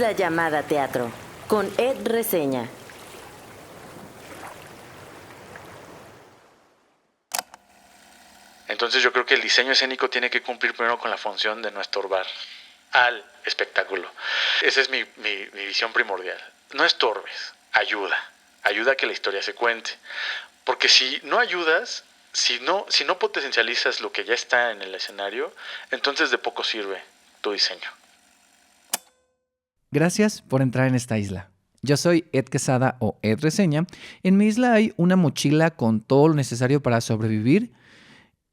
Isla llamada teatro, con Ed Reseña. Entonces yo creo que el diseño escénico tiene que cumplir primero con la función de no estorbar al espectáculo. Esa es mi visión primordial. No estorbes, ayuda a que la historia se cuente. Porque si no ayudas, si no potencializas lo que ya está en el escenario, entonces de poco sirve tu diseño. Gracias por entrar en esta isla. Yo soy Ed Quesada o Ed Reseña. En mi isla hay una mochila con todo lo necesario para sobrevivir.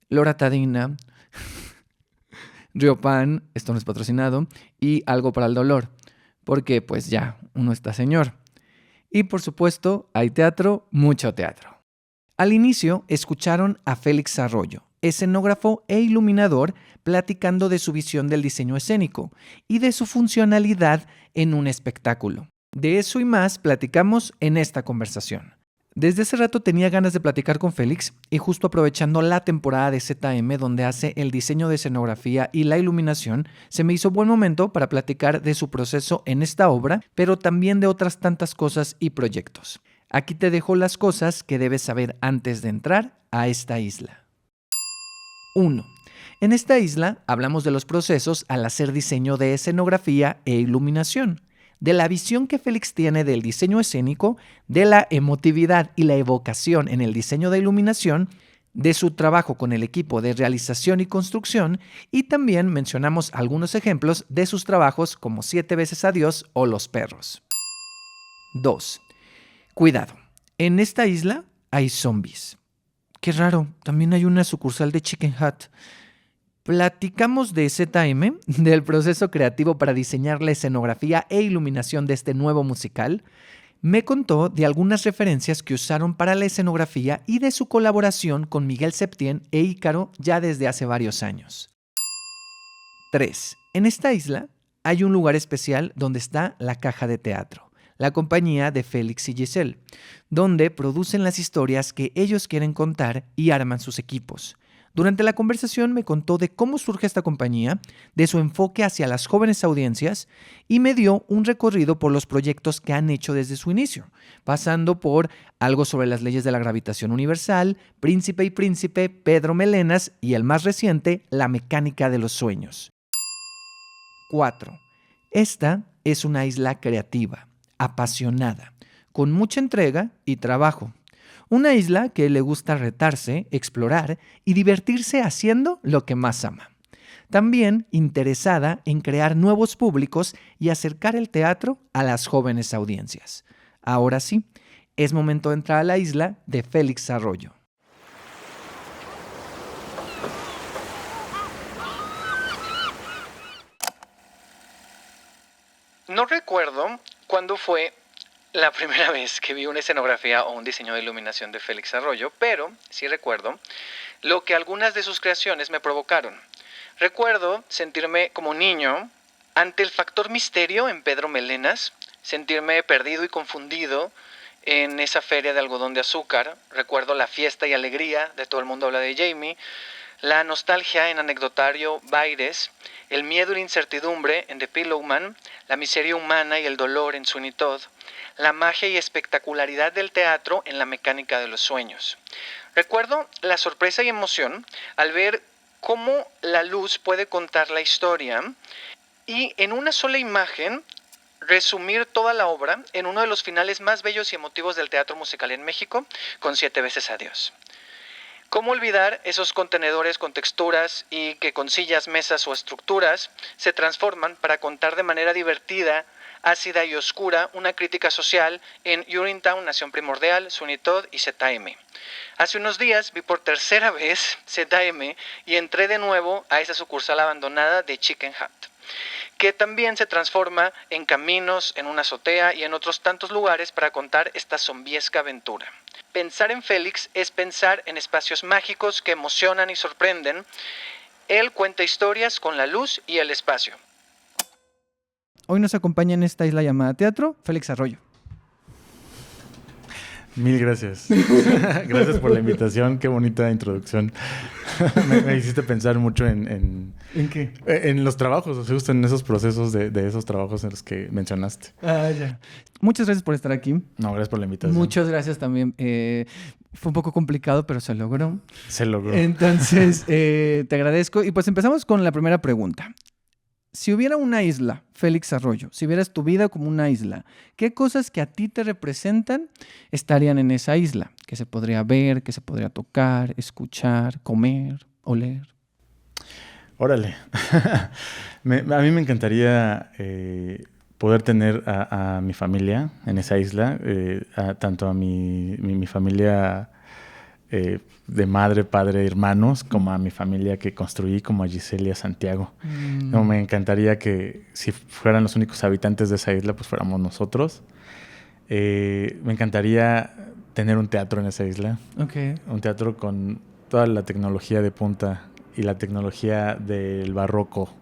Loratadina, Riopan, esto no es patrocinado, y algo para el dolor, porque pues ya, uno está señor. Y por supuesto, hay teatro, mucho teatro. Al inicio, escucharon a Félix Arroyo, escenógrafo e iluminador, platicando de su visión del diseño escénico y de su funcionalidad en un espectáculo. De eso y más platicamos en esta conversación. Desde hace rato tenía ganas de platicar con Félix y justo aprovechando la temporada de ZM donde hace el diseño de escenografía y la iluminación, se me hizo buen momento para platicar de su proceso en esta obra, pero también de otras tantas cosas y proyectos. Aquí te dejo las cosas que debes saber antes de entrar a esta isla. 1. En esta isla hablamos de los procesos al hacer diseño de escenografía e iluminación, de la visión que Félix tiene del diseño escénico, de la emotividad y la evocación en el diseño de iluminación, de su trabajo con el equipo de realización y construcción, y también mencionamos algunos ejemplos de sus trabajos como 7 veces Adiós o Los perros. 2. Cuidado, en esta isla hay zombies. Qué raro, también hay una sucursal de Chicken Hut. Platicamos de ZM, del proceso creativo para diseñar la escenografía e iluminación de este nuevo musical. Me contó de algunas referencias que usaron para la escenografía y de su colaboración con Miguel Septién e Ícaro ya desde hace varios años. 3. En esta isla hay un lugar especial donde está la Caja de Teatro, la compañía de Félix y Giselle, donde producen las historias que ellos quieren contar y arman sus equipos. Durante la conversación me contó de cómo surge esta compañía, de su enfoque hacia las jóvenes audiencias y me dio un recorrido por los proyectos que han hecho desde su inicio, pasando por algo sobre las leyes de la gravitación universal, Príncipe y Príncipe, Pedro Melenas y el más reciente, La mecánica de los sueños. 4. Esta es una isla creativa, apasionada, con mucha entrega y trabajo. Una isla que le gusta retarse, explorar y divertirse haciendo lo que más ama. También interesada en crear nuevos públicos y acercar el teatro a las jóvenes audiencias. Ahora sí, es momento de entrar a la isla de Félix Arroyo. No recuerdo cuándo fue la primera vez que vi una escenografía o un diseño de iluminación de Félix Arroyo, pero sí recuerdo lo que algunas de sus creaciones me provocaron. Recuerdo sentirme como niño ante el factor misterio en Pedro Melenas, sentirme perdido y confundido en esa feria de algodón de azúcar. Recuerdo la fiesta y alegría de Todo el mundo habla de Jamie, la nostalgia en Anecdotario Baires, el miedo y la incertidumbre en The Pillowman, la miseria humana y el dolor en Sweeney Todd, la magia y espectacularidad del teatro en La mecánica de los sueños. Recuerdo la sorpresa y emoción al ver cómo la luz puede contar la historia y en una sola imagen resumir toda la obra en uno de los finales más bellos y emotivos del teatro musical en México, con 7 veces Adiós. ¿Cómo olvidar esos contenedores con texturas y que con sillas, mesas o estructuras se transforman para contar de manera divertida, ácida y oscura una crítica social en Urinetown, Nación Primordial, Sweeney Todd y ZM? Hace unos días vi por tercera vez ZM y entré de nuevo a esa sucursal abandonada de Chicken Hut, que también se transforma en caminos, en una azotea y en otros tantos lugares para contar esta zombiesca aventura. Pensar en Félix es pensar en espacios mágicos que emocionan y sorprenden. Él cuenta historias con la luz y el espacio. Hoy nos acompaña en esta isla llamada teatro, Félix Arroyo. Mil gracias. Gracias por la invitación. Qué bonita introducción. Me hiciste pensar mucho ¿En qué? en los trabajos, o sea, justo en esos procesos de esos trabajos en los que mencionaste. Ah, ya. Muchas gracias por estar aquí. No, gracias por la invitación. Muchas gracias también. Fue un poco complicado, pero se logró. Se logró. Entonces, te agradezco. Y pues empezamos con la primera pregunta. Si hubiera una isla, Félix Arroyo, si vieras tu vida como una isla, ¿qué cosas que a ti te representan estarían en esa isla? Que se podría ver, que se podría tocar, escuchar, comer, oler. Órale. A mí me encantaría poder tener a mi familia en esa isla, tanto a mi familia de madre, padre, hermanos, como a mi familia que construí, como a Giselle y a Santiago. No, me encantaría que si fueran los únicos habitantes de esa isla, pues fuéramos nosotros. Me encantaría tener un teatro en esa isla. Okay. Un teatro con toda la tecnología de punta y la tecnología del barroco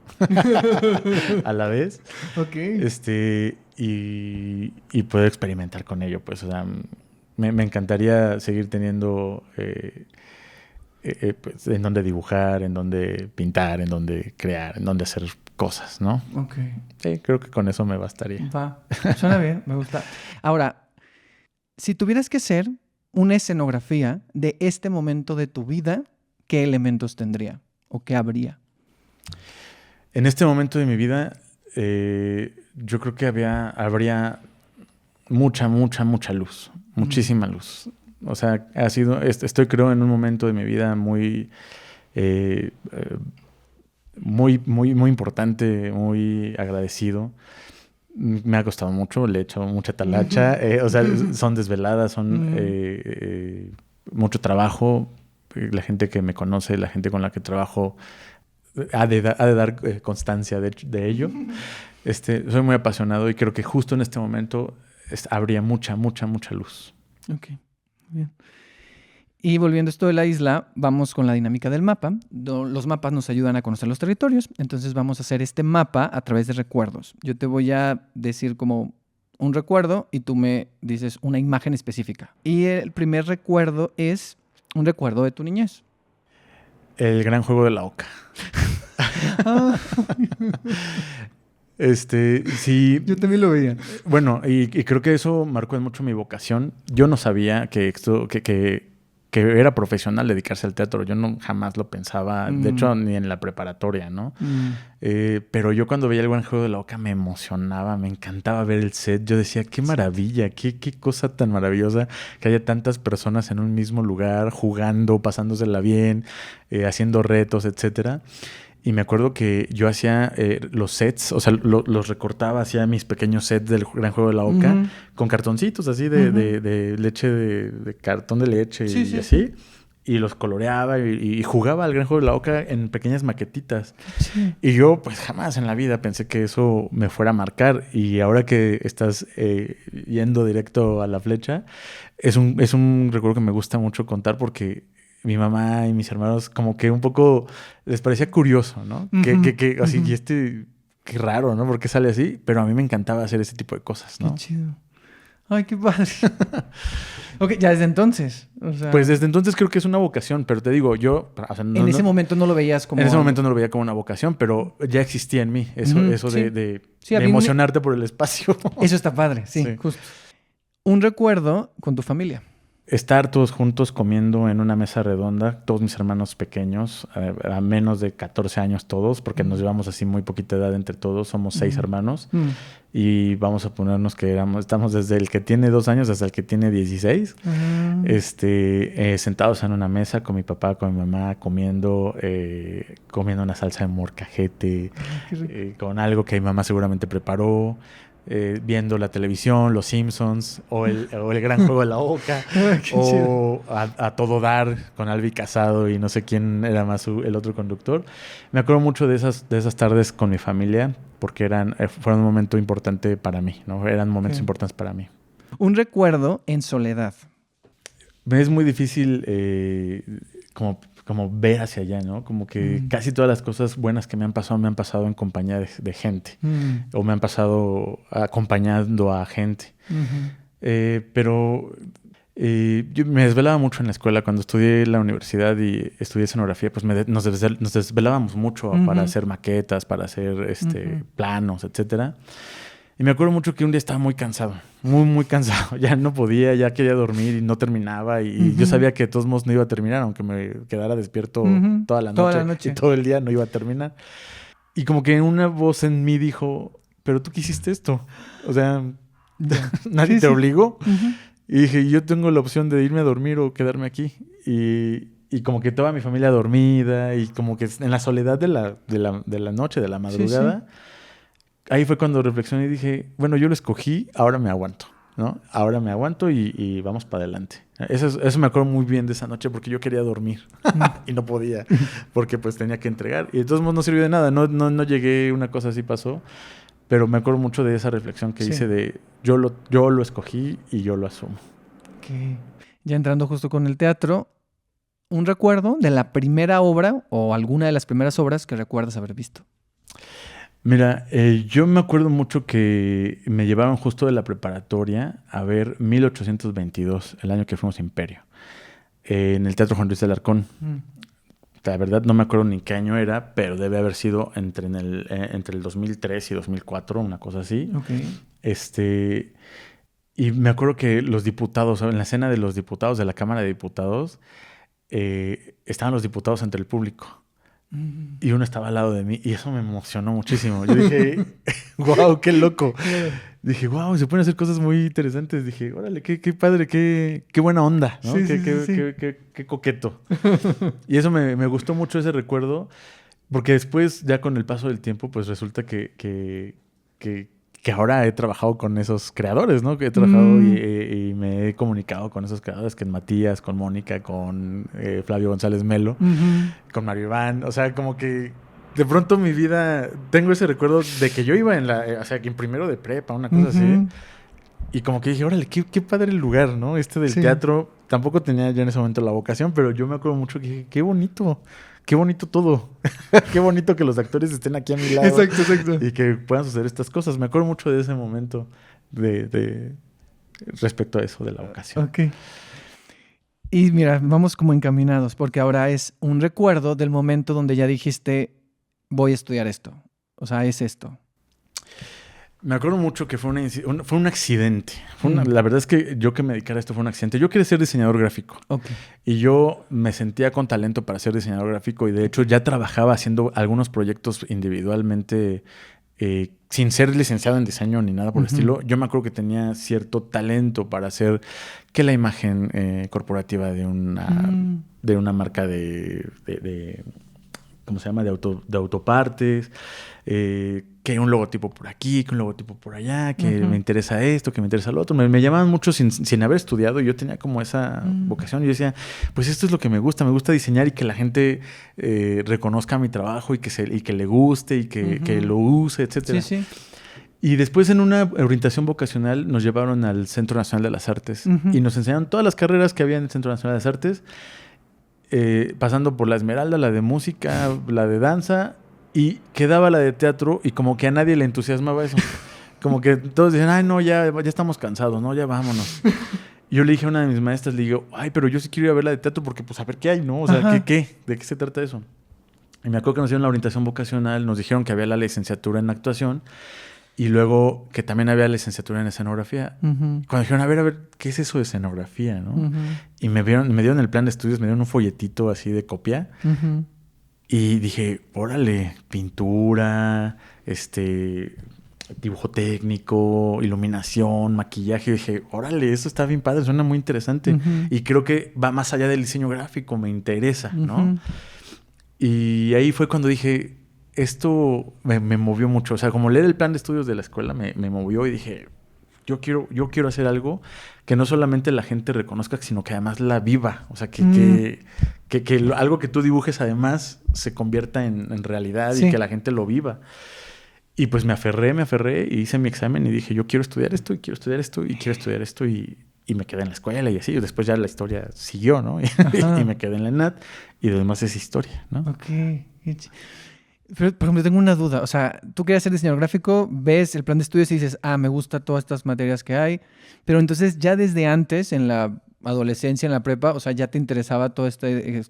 a la vez. Okay. Y poder experimentar con ello, pues, o sea, me encantaría seguir teniendo pues, en dónde dibujar, en dónde pintar, en dónde crear, en dónde hacer cosas, ¿no? Okay. Sí, creo que con eso me bastaría. Va, suena bien, me gusta. Ahora, si tuvieras que hacer una escenografía de este momento de tu vida, ¿qué elementos tendría o qué habría? En este momento de mi vida, yo creo que habría mucha luz, muchísima luz. O sea, estoy creo en un momento de mi vida muy importante, muy agradecido. Me ha costado mucho, le he hecho mucha talacha. O sea, son desveladas, son mucho trabajo. La gente que me conoce, la gente con la que trabajo, ha de dar constancia de ello. Soy muy apasionado y creo que justo en este momento habría mucha luz. Ok, bien. Y volviendo a esto de la isla, vamos con la dinámica del mapa. Los mapas nos ayudan a conocer los territorios, entonces vamos a hacer este mapa a través de recuerdos. Yo te voy a decir como un recuerdo y tú me dices una imagen específica. Y el primer recuerdo es un recuerdo de tu niñez. El gran juego de la oca. Sí. Yo también lo veía. Bueno, y creo que eso marcó mucho mi vocación. Yo no sabía que era profesional dedicarse al teatro. Yo jamás lo pensaba, de hecho, ni en la preparatoria, ¿no? Pero yo cuando veía el gran juego de la oca me emocionaba, me encantaba ver el set. Yo decía, qué maravilla, qué cosa tan maravillosa que haya tantas personas en un mismo lugar, jugando, pasándosela bien, haciendo retos, etcétera. Y me acuerdo que yo hacía los sets, o sea, los recortaba, hacía mis pequeños sets del gran juego de la oca con cartoncitos así de leche, de cartón de leche y así. Y los coloreaba y jugaba al gran juego de la oca en pequeñas maquetitas. Sí. Y yo, pues, jamás en la vida pensé que eso me fuera a marcar. Y ahora que estás yendo directo a la flecha, es un recuerdo que me gusta mucho contar porque mi mamá y mis hermanos como que un poco les parecía curioso, ¿no? Que así, y qué raro, ¿no? ¿Por qué sale así? Pero a mí me encantaba hacer ese tipo de cosas, ¿no? Qué chido. Ay, qué padre. Ok, ya desde entonces. O sea, pues desde entonces creo que es una vocación, pero te digo, yo... O sea, en ese momento no lo veías como... En ese momento no lo veía como una vocación, pero ya existía en mí eso sí. de emocionarte por el espacio. Eso está padre, sí, justo. Un recuerdo con tu familia. Estar todos juntos comiendo en una mesa redonda, todos mis hermanos pequeños, a menos de 14 años todos, porque nos llevamos así muy poquita edad entre todos, somos 6 hermanos, y vamos a ponernos que estamos desde el que tiene 2 años hasta el que tiene 16, sentados en una mesa con mi papá, con mi mamá, comiendo una salsa de molcajete, con algo que mi mamá seguramente preparó. Viendo la televisión, Los Simpsons o el gran juego de la oca o a todo dar con Albi Casado y no sé quién era más el otro conductor. Me acuerdo mucho de esas tardes con mi familia porque fueron un momento importante para mí, ¿no? Eran momentos importantes para mí. Un recuerdo en soledad. Me es muy difícil como ver hacia allá, ¿no? Como que casi todas las cosas buenas que me han pasado en compañía de gente. O me han pasado acompañando a gente. Pero Yo me desvelaba mucho en la escuela. Cuando estudié en la universidad y estudié escenografía, pues nos desvelábamos mucho para hacer maquetas, para hacer planos, etcétera. Y me acuerdo mucho que un día estaba muy cansado, muy, muy cansado. Ya no podía, ya quería dormir y no terminaba. Y yo sabía que de todos modos no iba a terminar, aunque me quedara despierto toda la noche y todo el día no iba a terminar. Y como que una voz en mí dijo, ¿pero tú qué hiciste esto? O sea, nadie te obligó. Y dije, yo tengo la opción de irme a dormir o quedarme aquí. Y como que toda mi familia dormida y como que en la soledad de la noche, de la madrugada, ahí fue cuando reflexioné y dije, bueno, yo lo escogí, ahora me aguanto, ¿no? Ahora me aguanto y vamos para adelante. Eso me acuerdo muy bien de esa noche porque yo quería dormir y no podía porque pues tenía que entregar. Y de todos modos no sirvió de nada, no llegué, una cosa así pasó. Pero me acuerdo mucho de esa reflexión que hice de yo lo escogí y yo lo asumo. Okay. Ya entrando justo con el teatro, ¿un recuerdo de la primera obra o alguna de las primeras obras que recuerdas haber visto? Mira, yo me acuerdo mucho que me llevaron justo de la preparatoria a ver 1822, el año que fuimos a Imperio, en el Teatro Juan Ruiz de Alarcón. La verdad no me acuerdo ni qué año era, pero debe haber sido entre el 2003 y 2004, una cosa así. Okay. Y me acuerdo que los diputados, en la escena de los diputados, de la Cámara de Diputados, estaban los diputados entre el público. Y uno estaba al lado de mí y eso me emocionó muchísimo. Yo dije, wow, qué loco. Dije, wow, se pueden hacer cosas muy interesantes. Dije, órale, qué padre, qué buena onda, ¿no? Qué coqueto. Y eso me gustó mucho ese recuerdo, porque después, ya con el paso del tiempo, pues resulta que ahora he trabajado con esos creadores, ¿no? Que he trabajado y me he comunicado con esos creadores, con Matías, con Mónica, con Flavio González Melo, con Mario Iván. O sea, como que de pronto mi vida, tengo ese recuerdo de que yo iba en primero de prepa, una cosa así. Y como que dije, órale, qué padre el lugar, ¿no? Del teatro. Tampoco tenía yo en ese momento la vocación, pero yo me acuerdo mucho que dije, qué bonito todo. Qué bonito que los actores estén aquí a mi lado. Exacto. Y que puedan suceder estas cosas. Me acuerdo mucho de ese momento respecto a eso de la vocación. Ok. Y mira, vamos como encaminados, porque ahora es un recuerdo del momento donde ya dijiste, voy a estudiar esto. O sea, es esto. Me acuerdo mucho que fue un accidente. La verdad es que yo que me dedicara a esto fue un accidente. Yo quería ser diseñador gráfico. Okay. Y yo me sentía con talento para ser diseñador gráfico. Y de hecho ya trabajaba haciendo algunos proyectos individualmente, sin ser licenciado en diseño ni nada por el estilo. Yo me acuerdo que tenía cierto talento para hacer que la imagen corporativa de una marca de ¿cómo se llama? De autopartes. Que un logotipo por aquí, que un logotipo por allá, que me interesa esto, que me interesa lo otro. Me llamaban mucho sin haber estudiado. Yo tenía como esa vocación. Yo decía, pues esto es lo que me gusta. Me gusta diseñar y que la gente reconozca mi trabajo y que le guste y que lo use, etcétera. Sí. Y después en una orientación vocacional nos llevaron al Centro Nacional de las Artes y nos enseñaron todas las carreras que había en el Centro Nacional de las Artes, pasando por la Esmeralda, la de música, la de danza. Y quedaba la de teatro y como que a nadie le entusiasmaba eso. Como que todos decían, ay, no, ya estamos cansados, ¿no? Ya vámonos. Y yo le dije a una de mis maestras, le digo, ay, pero yo sí quiero ir a ver la de teatro porque, pues, a ver qué hay, ¿no? O sea, ¿de qué se trata eso? Y me acuerdo que nos dieron la orientación vocacional, nos dijeron que había la licenciatura en actuación y luego que también había licenciatura en escenografía. Cuando dijeron, a ver, ¿qué es eso de escenografía, no? Y me dieron el plan de estudios, me dieron un folletito así de copia. Y dije, órale, pintura, dibujo técnico, iluminación, maquillaje. Y dije, órale, eso está bien padre, suena muy interesante. Y creo que va más allá del diseño gráfico, me interesa, ¿no? Y ahí fue cuando dije, esto me movió mucho. O sea, como leer el plan de estudios de la escuela me movió y dije, yo quiero hacer algo que no solamente la gente reconozca, sino que además la viva. O sea, que algo que tú dibujes además se convierta en realidad y que la gente lo viva. Y pues me aferré y hice mi examen y dije, yo quiero estudiar esto y quiero estudiar esto y quiero estudiar esto y me quedé en la escuela y así. Y después ya la historia siguió, ¿no? Y me quedé en la ENAD y lo demás es historia, ¿no? Ok. Pero, por ejemplo, tengo una duda. O sea, tú quieres ser diseñador gráfico, ves el plan de estudios y dices, me gusta todas estas materias que hay. Pero entonces ya desde antes, en la adolescencia, en la prepa, o sea, ya te interesaba toda esta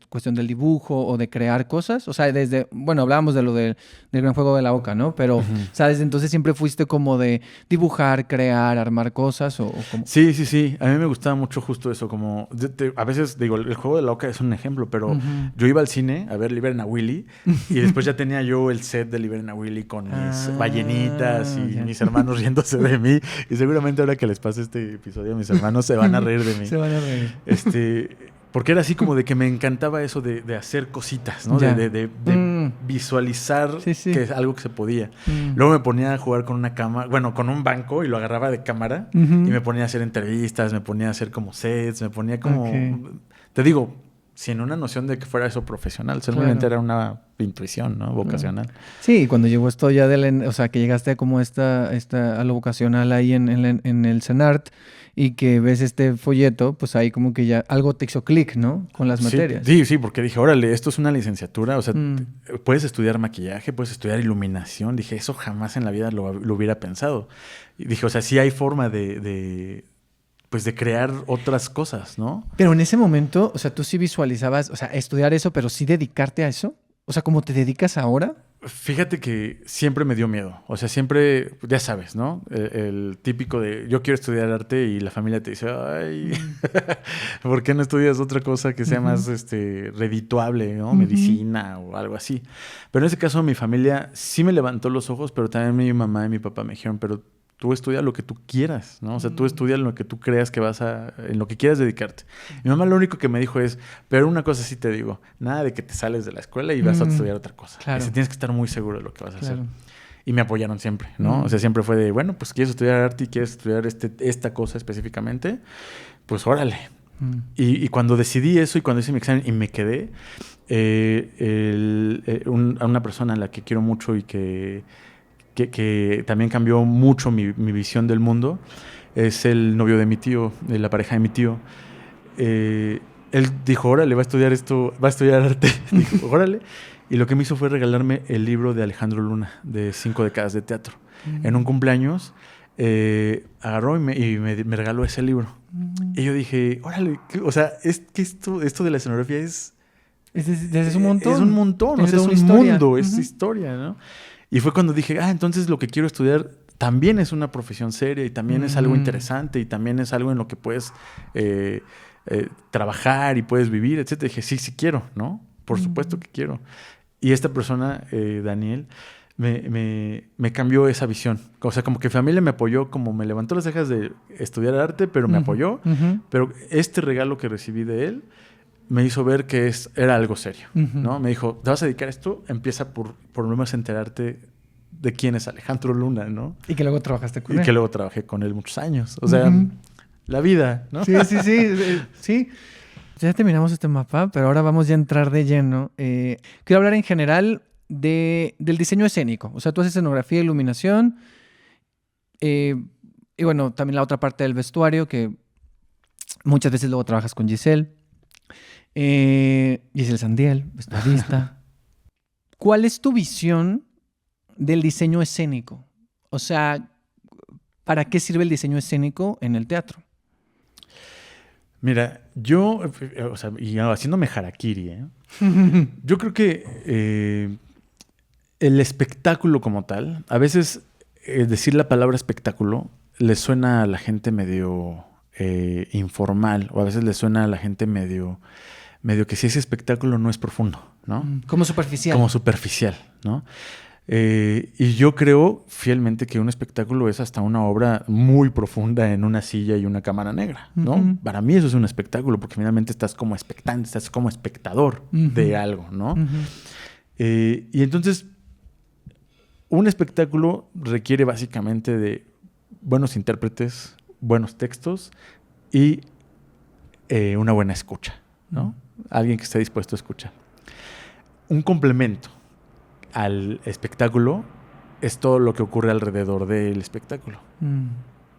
cuestión del dibujo o de crear cosas? O sea, bueno, hablábamos de lo del Gran Juego de la Oca, ¿no? Pero, o sea, desde entonces siempre fuiste como de dibujar, crear, armar cosas o como... Sí, sí, sí. A mí me gustaba mucho justo eso, como... a veces, digo, el Juego de la Oca es un ejemplo, pero yo iba al cine a ver Liberen a Willy y después ya tenía yo el set de Liberen a Willy con mis ballenitas y mis hermanos riéndose de mí. Y seguramente ahora que les pase este episodio, mis hermanos se van a reír de mí. Se van a reír. Porque era así como de que me encantaba eso de hacer cositas, ¿no? De visualizar que es algo que se podía. Luego me ponía a jugar con una cámara, bueno, con un banco y lo agarraba de cámara y me ponía a hacer entrevistas, me ponía a hacer como sets, me ponía como... Te digo, sin una noción de que fuera eso profesional, solamente era una intuición, ¿no? Vocacional. Sí, cuando llegó esto ya o sea, que llegaste a como a lo vocacional ahí en el CENART y que ves este folleto, pues ahí como que ya algo te hizo clic, ¿no? Con las materias. Sí, porque dije, órale, esto es una licenciatura, o sea, puedes estudiar maquillaje, puedes estudiar iluminación. Dije, eso jamás en la vida lo hubiera pensado. Y dije, o sea, sí hay forma de crear otras cosas, ¿no? Pero en ese momento, o sea, tú sí visualizabas, o sea, estudiar eso, pero sí dedicarte a eso. O sea, ¿cómo te dedicas ahora? Fíjate que siempre me dio miedo. O sea, siempre, ya sabes, ¿no? El típico de yo quiero estudiar arte y la familia te dice, ay, ¿por qué no estudias otra cosa que sea más redituable, ¿no? Medicina o algo así. Pero en ese caso mi familia sí me levantó los ojos, pero también mi mamá y mi papá me dijeron, pero tú estudia lo que tú quieras, ¿no? O sea, tú estudia lo que tú creas que en lo que quieras dedicarte. Mi mamá lo único que me dijo es, pero una cosa sí te digo, nada de que te sales de la escuela y vas a estudiar otra cosa. Claro. Tienes que estar muy seguro de lo que vas a hacer. Y me apoyaron siempre, ¿no? O sea, siempre fue de, bueno, pues quieres estudiar arte y quieres estudiar esta cosa específicamente, pues órale. Y cuando decidí eso y cuando hice mi examen y me quedé, a una persona a la que quiero mucho y que también cambió mucho mi visión del mundo, es el novio de mi tío, de la pareja de mi tío. Él dijo, órale, va a estudiar esto, va a estudiar arte. Dijo, órale. Y lo que me hizo fue regalarme el libro de Alejandro Luna, de 5 décadas de teatro. En un cumpleaños, agarró y me regaló ese libro. Y yo dije, órale, o sea, es que esto de la escenografía es un montón. Es un montón, o sea, es un mundo, es historia, ¿no? Y fue cuando dije, entonces lo que quiero estudiar también es una profesión seria y también es algo interesante y también es algo en lo que puedes trabajar y puedes vivir, etc. Dije, sí quiero, ¿no? Por supuesto que quiero. Y esta persona, Daniel, me cambió esa visión. O sea, como que familia me apoyó, como me levantó las cejas de estudiar arte, pero me apoyó. Pero este regalo que recibí de él me hizo ver que era algo serio, ¿no? Me dijo, ¿te vas a dedicar a esto? Empieza por lo menos a enterarte de quién es Alejandro Luna, ¿no? Y que luego trabajaste con él. Y que luego trabajé con él muchos años. O sea, la vida, ¿no? Sí. Ya terminamos este mapa, pero ahora vamos ya a entrar de lleno. Quiero hablar en general del diseño escénico. O sea, tú haces escenografía, iluminación. Y bueno, también la otra parte del vestuario, que muchas veces luego trabajas con Giselle. Giselle Sandiel, vestuarista. ¿Cuál es tu visión del diseño escénico? O sea, ¿para qué sirve el diseño escénico en el teatro? Mira, yo, o sea, y haciéndome harakiri, yo creo que el espectáculo como tal, a veces decir la palabra espectáculo le suena a la gente medio informal, o a veces le suena a la gente medio que si ese espectáculo no es profundo, ¿no? Como superficial. Como superficial, ¿no? Y yo creo fielmente que un espectáculo es hasta una obra muy profunda en una silla y una cámara negra, ¿no? Para mí eso es un espectáculo, porque finalmente estás como expectante, estás como espectador de algo, ¿no? Y entonces, un espectáculo requiere básicamente de buenos intérpretes, buenos textos y una buena escucha, ¿no? Alguien que esté dispuesto a escuchar. Un complemento al espectáculo es todo lo que ocurre alrededor del espectáculo.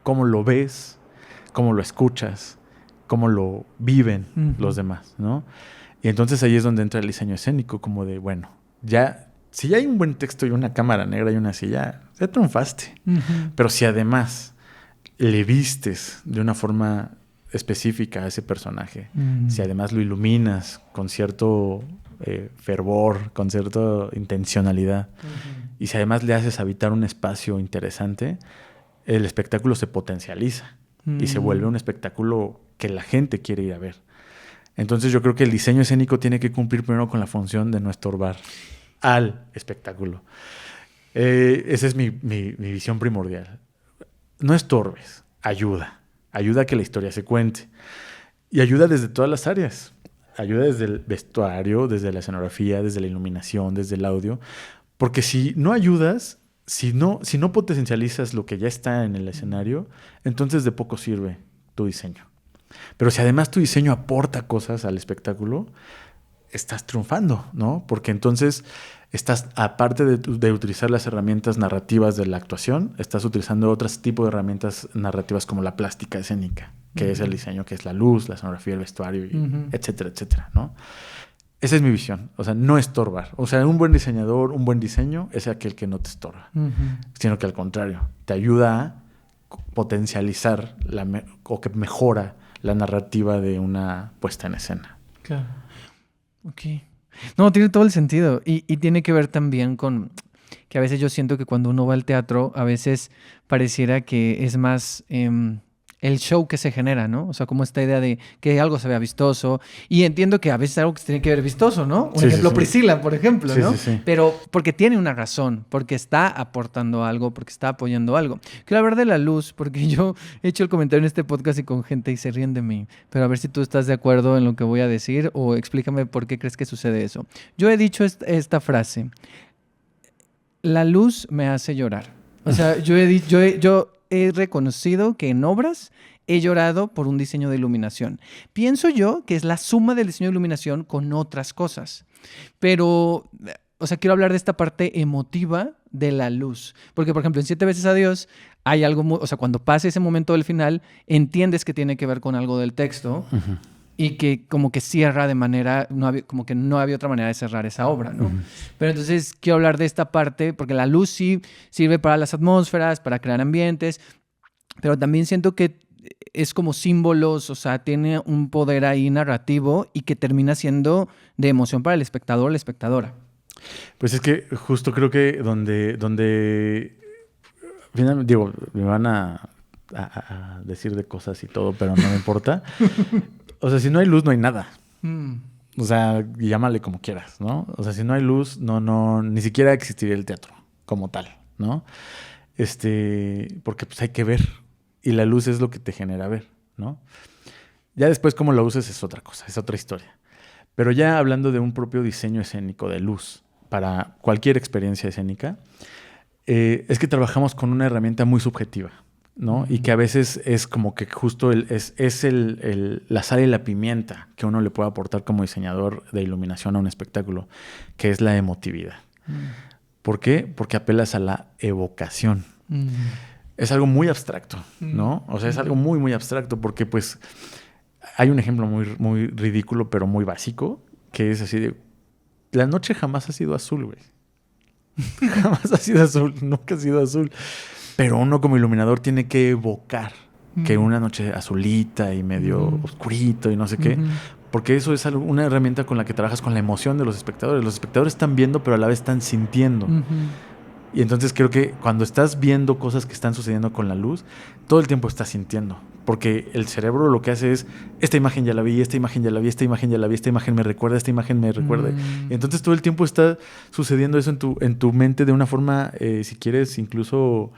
Cómo lo ves, cómo lo escuchas, cómo lo viven los demás, ¿no? Y entonces ahí es donde entra el diseño escénico, como de, bueno, si ya hay un buen texto y una cámara negra y una silla, ya triunfaste. Pero si además le vistes de una forma específica a ese personaje, si además lo iluminas con cierto fervor, con cierta intencionalidad, y si además le haces habitar un espacio interesante, el espectáculo se potencializa y se vuelve un espectáculo que la gente quiere ir a ver. Entonces yo creo que el diseño escénico tiene que cumplir primero con la función de no estorbar al espectáculo. Esa es mi visión primordial. No estorbes, ayuda. Ayuda a que la historia se cuente. Y ayuda desde todas las áreas. Ayuda desde el vestuario, desde la escenografía, desde la iluminación, desde el audio. Porque si no ayudas, si no potencializas lo que ya está en el escenario, entonces de poco sirve tu diseño. Pero si además tu diseño aporta cosas al espectáculo, estás triunfando, ¿no? Porque entonces estás, aparte de utilizar las herramientas narrativas de la actuación, estás utilizando otros tipos de herramientas narrativas como la plástica escénica, que es el diseño, que es la luz, la escenografía, el vestuario, etcétera, etcétera, ¿no? Esa es mi visión. O sea, no estorbar. O sea, un buen diseñador, un buen diseño es aquel que no te estorba, sino que al contrario, te ayuda a potencializar o que mejora la narrativa de una puesta en escena. Claro. Ok. No, tiene todo el sentido. Y tiene que ver también con que a veces yo siento que cuando uno va al teatro, a veces pareciera que es más el show que se genera, ¿no? O sea, como esta idea de que algo se vea vistoso. Y entiendo que a veces algo que se tiene que ver vistoso, ¿no? Un ejemplo, Priscila, por ejemplo, ¿no? Sí. Pero porque tiene una razón, porque está aportando algo, porque está apoyando algo. Quiero hablar de la luz, porque yo he hecho el comentario en este podcast y con gente y se ríen de mí. Pero a ver si tú estás de acuerdo en lo que voy a decir o explícame por qué crees que sucede eso. Yo he dicho esta frase. La luz me hace llorar. O sea, yo he reconocido que en obras he llorado por un diseño de iluminación. Pienso yo que es la suma del diseño de iluminación con otras cosas. Pero, o sea, quiero hablar de esta parte emotiva de la luz. Porque, por ejemplo, en 7 veces a Dios hay algo, o sea, cuando pasa ese momento del final, entiendes que tiene que ver con algo del texto. Y que como que cierra de manera, como que no había otra manera de cerrar esa obra, ¿no? Pero entonces quiero hablar de esta parte, porque la luz sí sirve para las atmósferas, para crear ambientes, pero también siento que es como símbolos, o sea, tiene un poder ahí narrativo y que termina siendo de emoción para el espectador o la espectadora. Pues es que justo creo que donde digo, me van a decir de cosas y todo, pero no me importa. O sea, si no hay luz, no hay nada. O sea, llámale como quieras, ¿no? O sea, si no hay luz, ni siquiera existiría el teatro como tal, ¿no? Porque pues hay que ver. Y la luz es lo que te genera ver, ¿no? Ya después cómo la uses es otra cosa, es otra historia. Pero ya hablando de un propio diseño escénico de luz para cualquier experiencia escénica, es que trabajamos con una herramienta muy subjetiva, ¿no? Y que a veces es como que justo la sal y la pimienta que uno le puede aportar como diseñador de iluminación a un espectáculo, que es la emotividad. ¿Por qué? Porque apelas a la evocación. Es algo muy abstracto, ¿no? O sea, es algo muy, muy abstracto porque, pues, hay un ejemplo muy, muy ridículo, pero muy básico, que es así de... La noche jamás ha sido azul, güey. Jamás ha sido azul, nunca ha sido azul. Pero uno como iluminador tiene que evocar que una noche azulita y medio oscurito y no sé qué. Porque eso es una herramienta con la que trabajas con la emoción de los espectadores. Los espectadores están viendo, pero a la vez están sintiendo. Y entonces creo que cuando estás viendo cosas que están sucediendo con la luz, todo el tiempo estás sintiendo. Porque el cerebro lo que hace es, esta imagen ya la vi, esta imagen ya la vi, esta imagen ya la vi, esta imagen me recuerda, esta imagen me recuerda. Y entonces todo el tiempo está sucediendo eso en tu mente de una forma, si quieres, incluso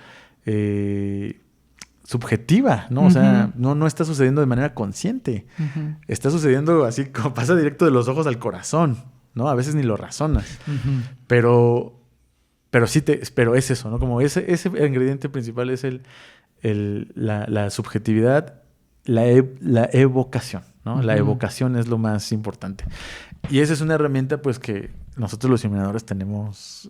subjetiva, ¿no? O sea, no está sucediendo de manera consciente. Está sucediendo así como pasa directo de los ojos al corazón, ¿no? A veces ni lo razonas. Pero sí pero es eso, ¿no? Como ese ingrediente principal es la subjetividad, la evocación, ¿no? La evocación es lo más importante. Y esa es una herramienta, pues, que nosotros los iluminadores tenemos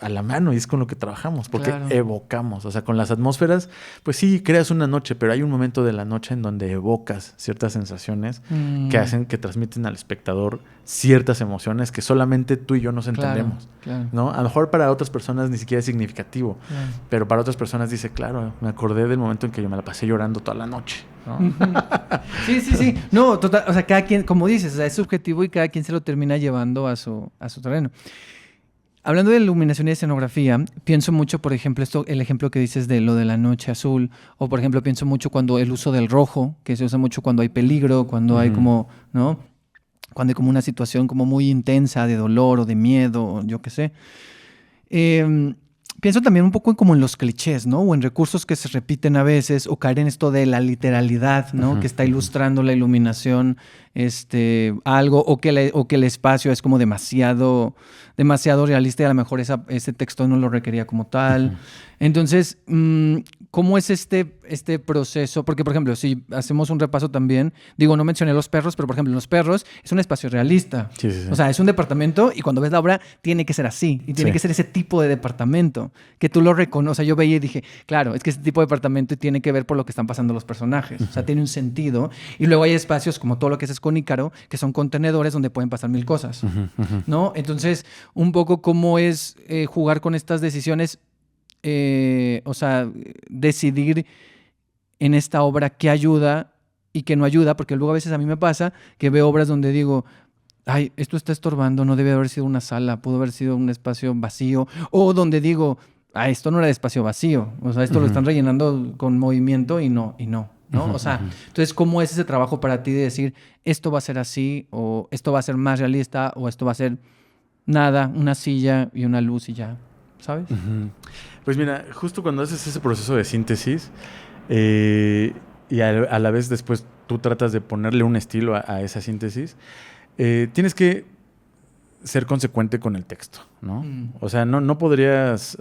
a la mano y es con lo que trabajamos, porque evocamos. O sea, con las atmósferas, pues sí, creas una noche, pero hay un momento de la noche en donde evocas ciertas sensaciones que transmiten al espectador ciertas emociones que solamente tú y yo nos entendemos. ¿No? A lo mejor para otras personas ni siquiera es significativo, pero para otras personas dice, claro, me acordé del momento en que yo me la pasé llorando toda la noche, ¿no? Sí. No, total, o sea, cada quien, como dices, o sea, es subjetivo y cada quien se lo termina llevando a su terreno. Hablando de iluminación y escenografía, pienso mucho, por ejemplo, el ejemplo que dices de lo de la noche azul, o por ejemplo, pienso mucho cuando el uso del rojo, que se usa mucho cuando hay peligro, cuando hay como, ¿no? Cuando hay como una situación como muy intensa de dolor o de miedo, o yo qué sé. Pienso también un poco como en los clichés, ¿no? O en recursos que se repiten a veces, o caer en esto de la literalidad, ¿no? Que está ilustrando la iluminación, algo, o que el espacio es como demasiado realista y a lo mejor ese texto no lo requería como tal. Entonces, ¿cómo es este proceso? Porque, por ejemplo, si hacemos un repaso también, digo, no mencioné los perros, pero por ejemplo, los perros es un espacio realista. Sí. O sea, es un departamento y cuando ves la obra tiene que ser así. Y tiene que ser ese tipo de departamento que tú lo reconoces. O sea, yo veía y dije, claro, es que este tipo de departamento tiene que ver por lo que están pasando los personajes. O sea, tiene un sentido. Y luego hay espacios como todo lo que es con Ícaro, que son contenedores donde pueden pasar mil cosas. ¿No? Entonces, un poco cómo es jugar con estas decisiones. O sea, decidir en esta obra qué ayuda y qué no ayuda, porque luego a veces a mí me pasa que veo obras donde digo, ay, esto está estorbando, no debe haber sido una sala, pudo haber sido un espacio vacío, o donde digo, esto no era de espacio vacío, o sea, esto lo están rellenando con movimiento y no, ¿no? O sea, entonces, ¿cómo es ese trabajo para ti de decir, esto va a ser así, o esto va a ser más realista, o esto va a ser nada, una silla y una luz y ya, ¿sabes? Pues mira, justo cuando haces ese proceso de síntesis y a la vez después tú tratas de ponerle un estilo a esa síntesis, tienes que ser consecuente con el texto, ¿no? O sea, no podrías...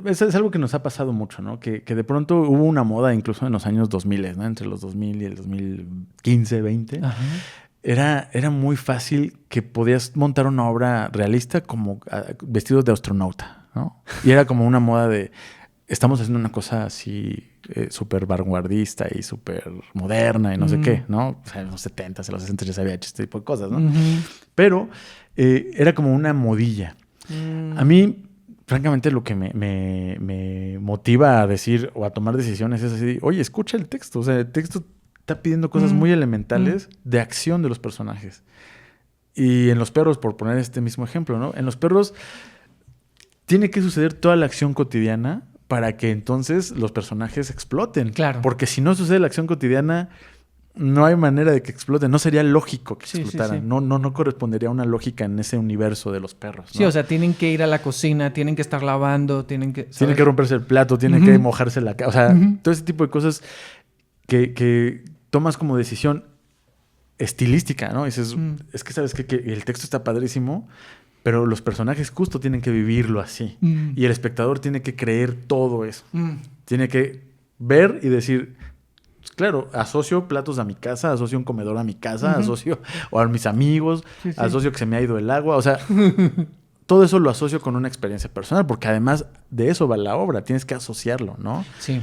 es algo que nos ha pasado mucho, ¿no? Que de pronto hubo una moda incluso en los años 2000, ¿no? Entre los 2000 y el 2015, 20. Ajá. Era muy fácil que podías montar una obra realista como vestidos de astronauta, ¿no? Y era como una moda de... Estamos haciendo una cosa así súper vanguardista y súper moderna y no sé qué, ¿no? O sea, en los 70s, en los 60s ya se había hecho este tipo de cosas, ¿no? Pero era como una modilla. A mí, francamente, lo que me motiva a decir o a tomar decisiones es así, oye, escucha el texto. O sea, el texto está pidiendo cosas muy elementales de acción de los personajes. Y en los perros, por poner este mismo ejemplo, ¿no? En los perros tiene que suceder toda la acción cotidiana para que entonces los personajes exploten. Claro. Porque si no sucede la acción cotidiana, no hay manera de que exploten. No sería lógico que explotaran. Sí. No correspondería a una lógica en ese universo de los perros, ¿no? Sí, o sea, tienen que ir a la cocina, tienen que estar lavando, tienen que romperse el plato, tienen que mojarse la cara. O sea, todo ese tipo de cosas que tomas como decisión estilística, ¿no? Y dices, es que sabes que el texto está padrísimo, pero los personajes justo tienen que vivirlo así. Y el espectador tiene que creer todo eso. Tiene que ver y decir, pues claro, asocio platos a mi casa, asocio un comedor a mi casa, asocio o a mis amigos, asocio que se me ha ido el agua. O sea, todo eso lo asocio con una experiencia personal, porque además de eso va la obra. Tienes que asociarlo, ¿no? Sí.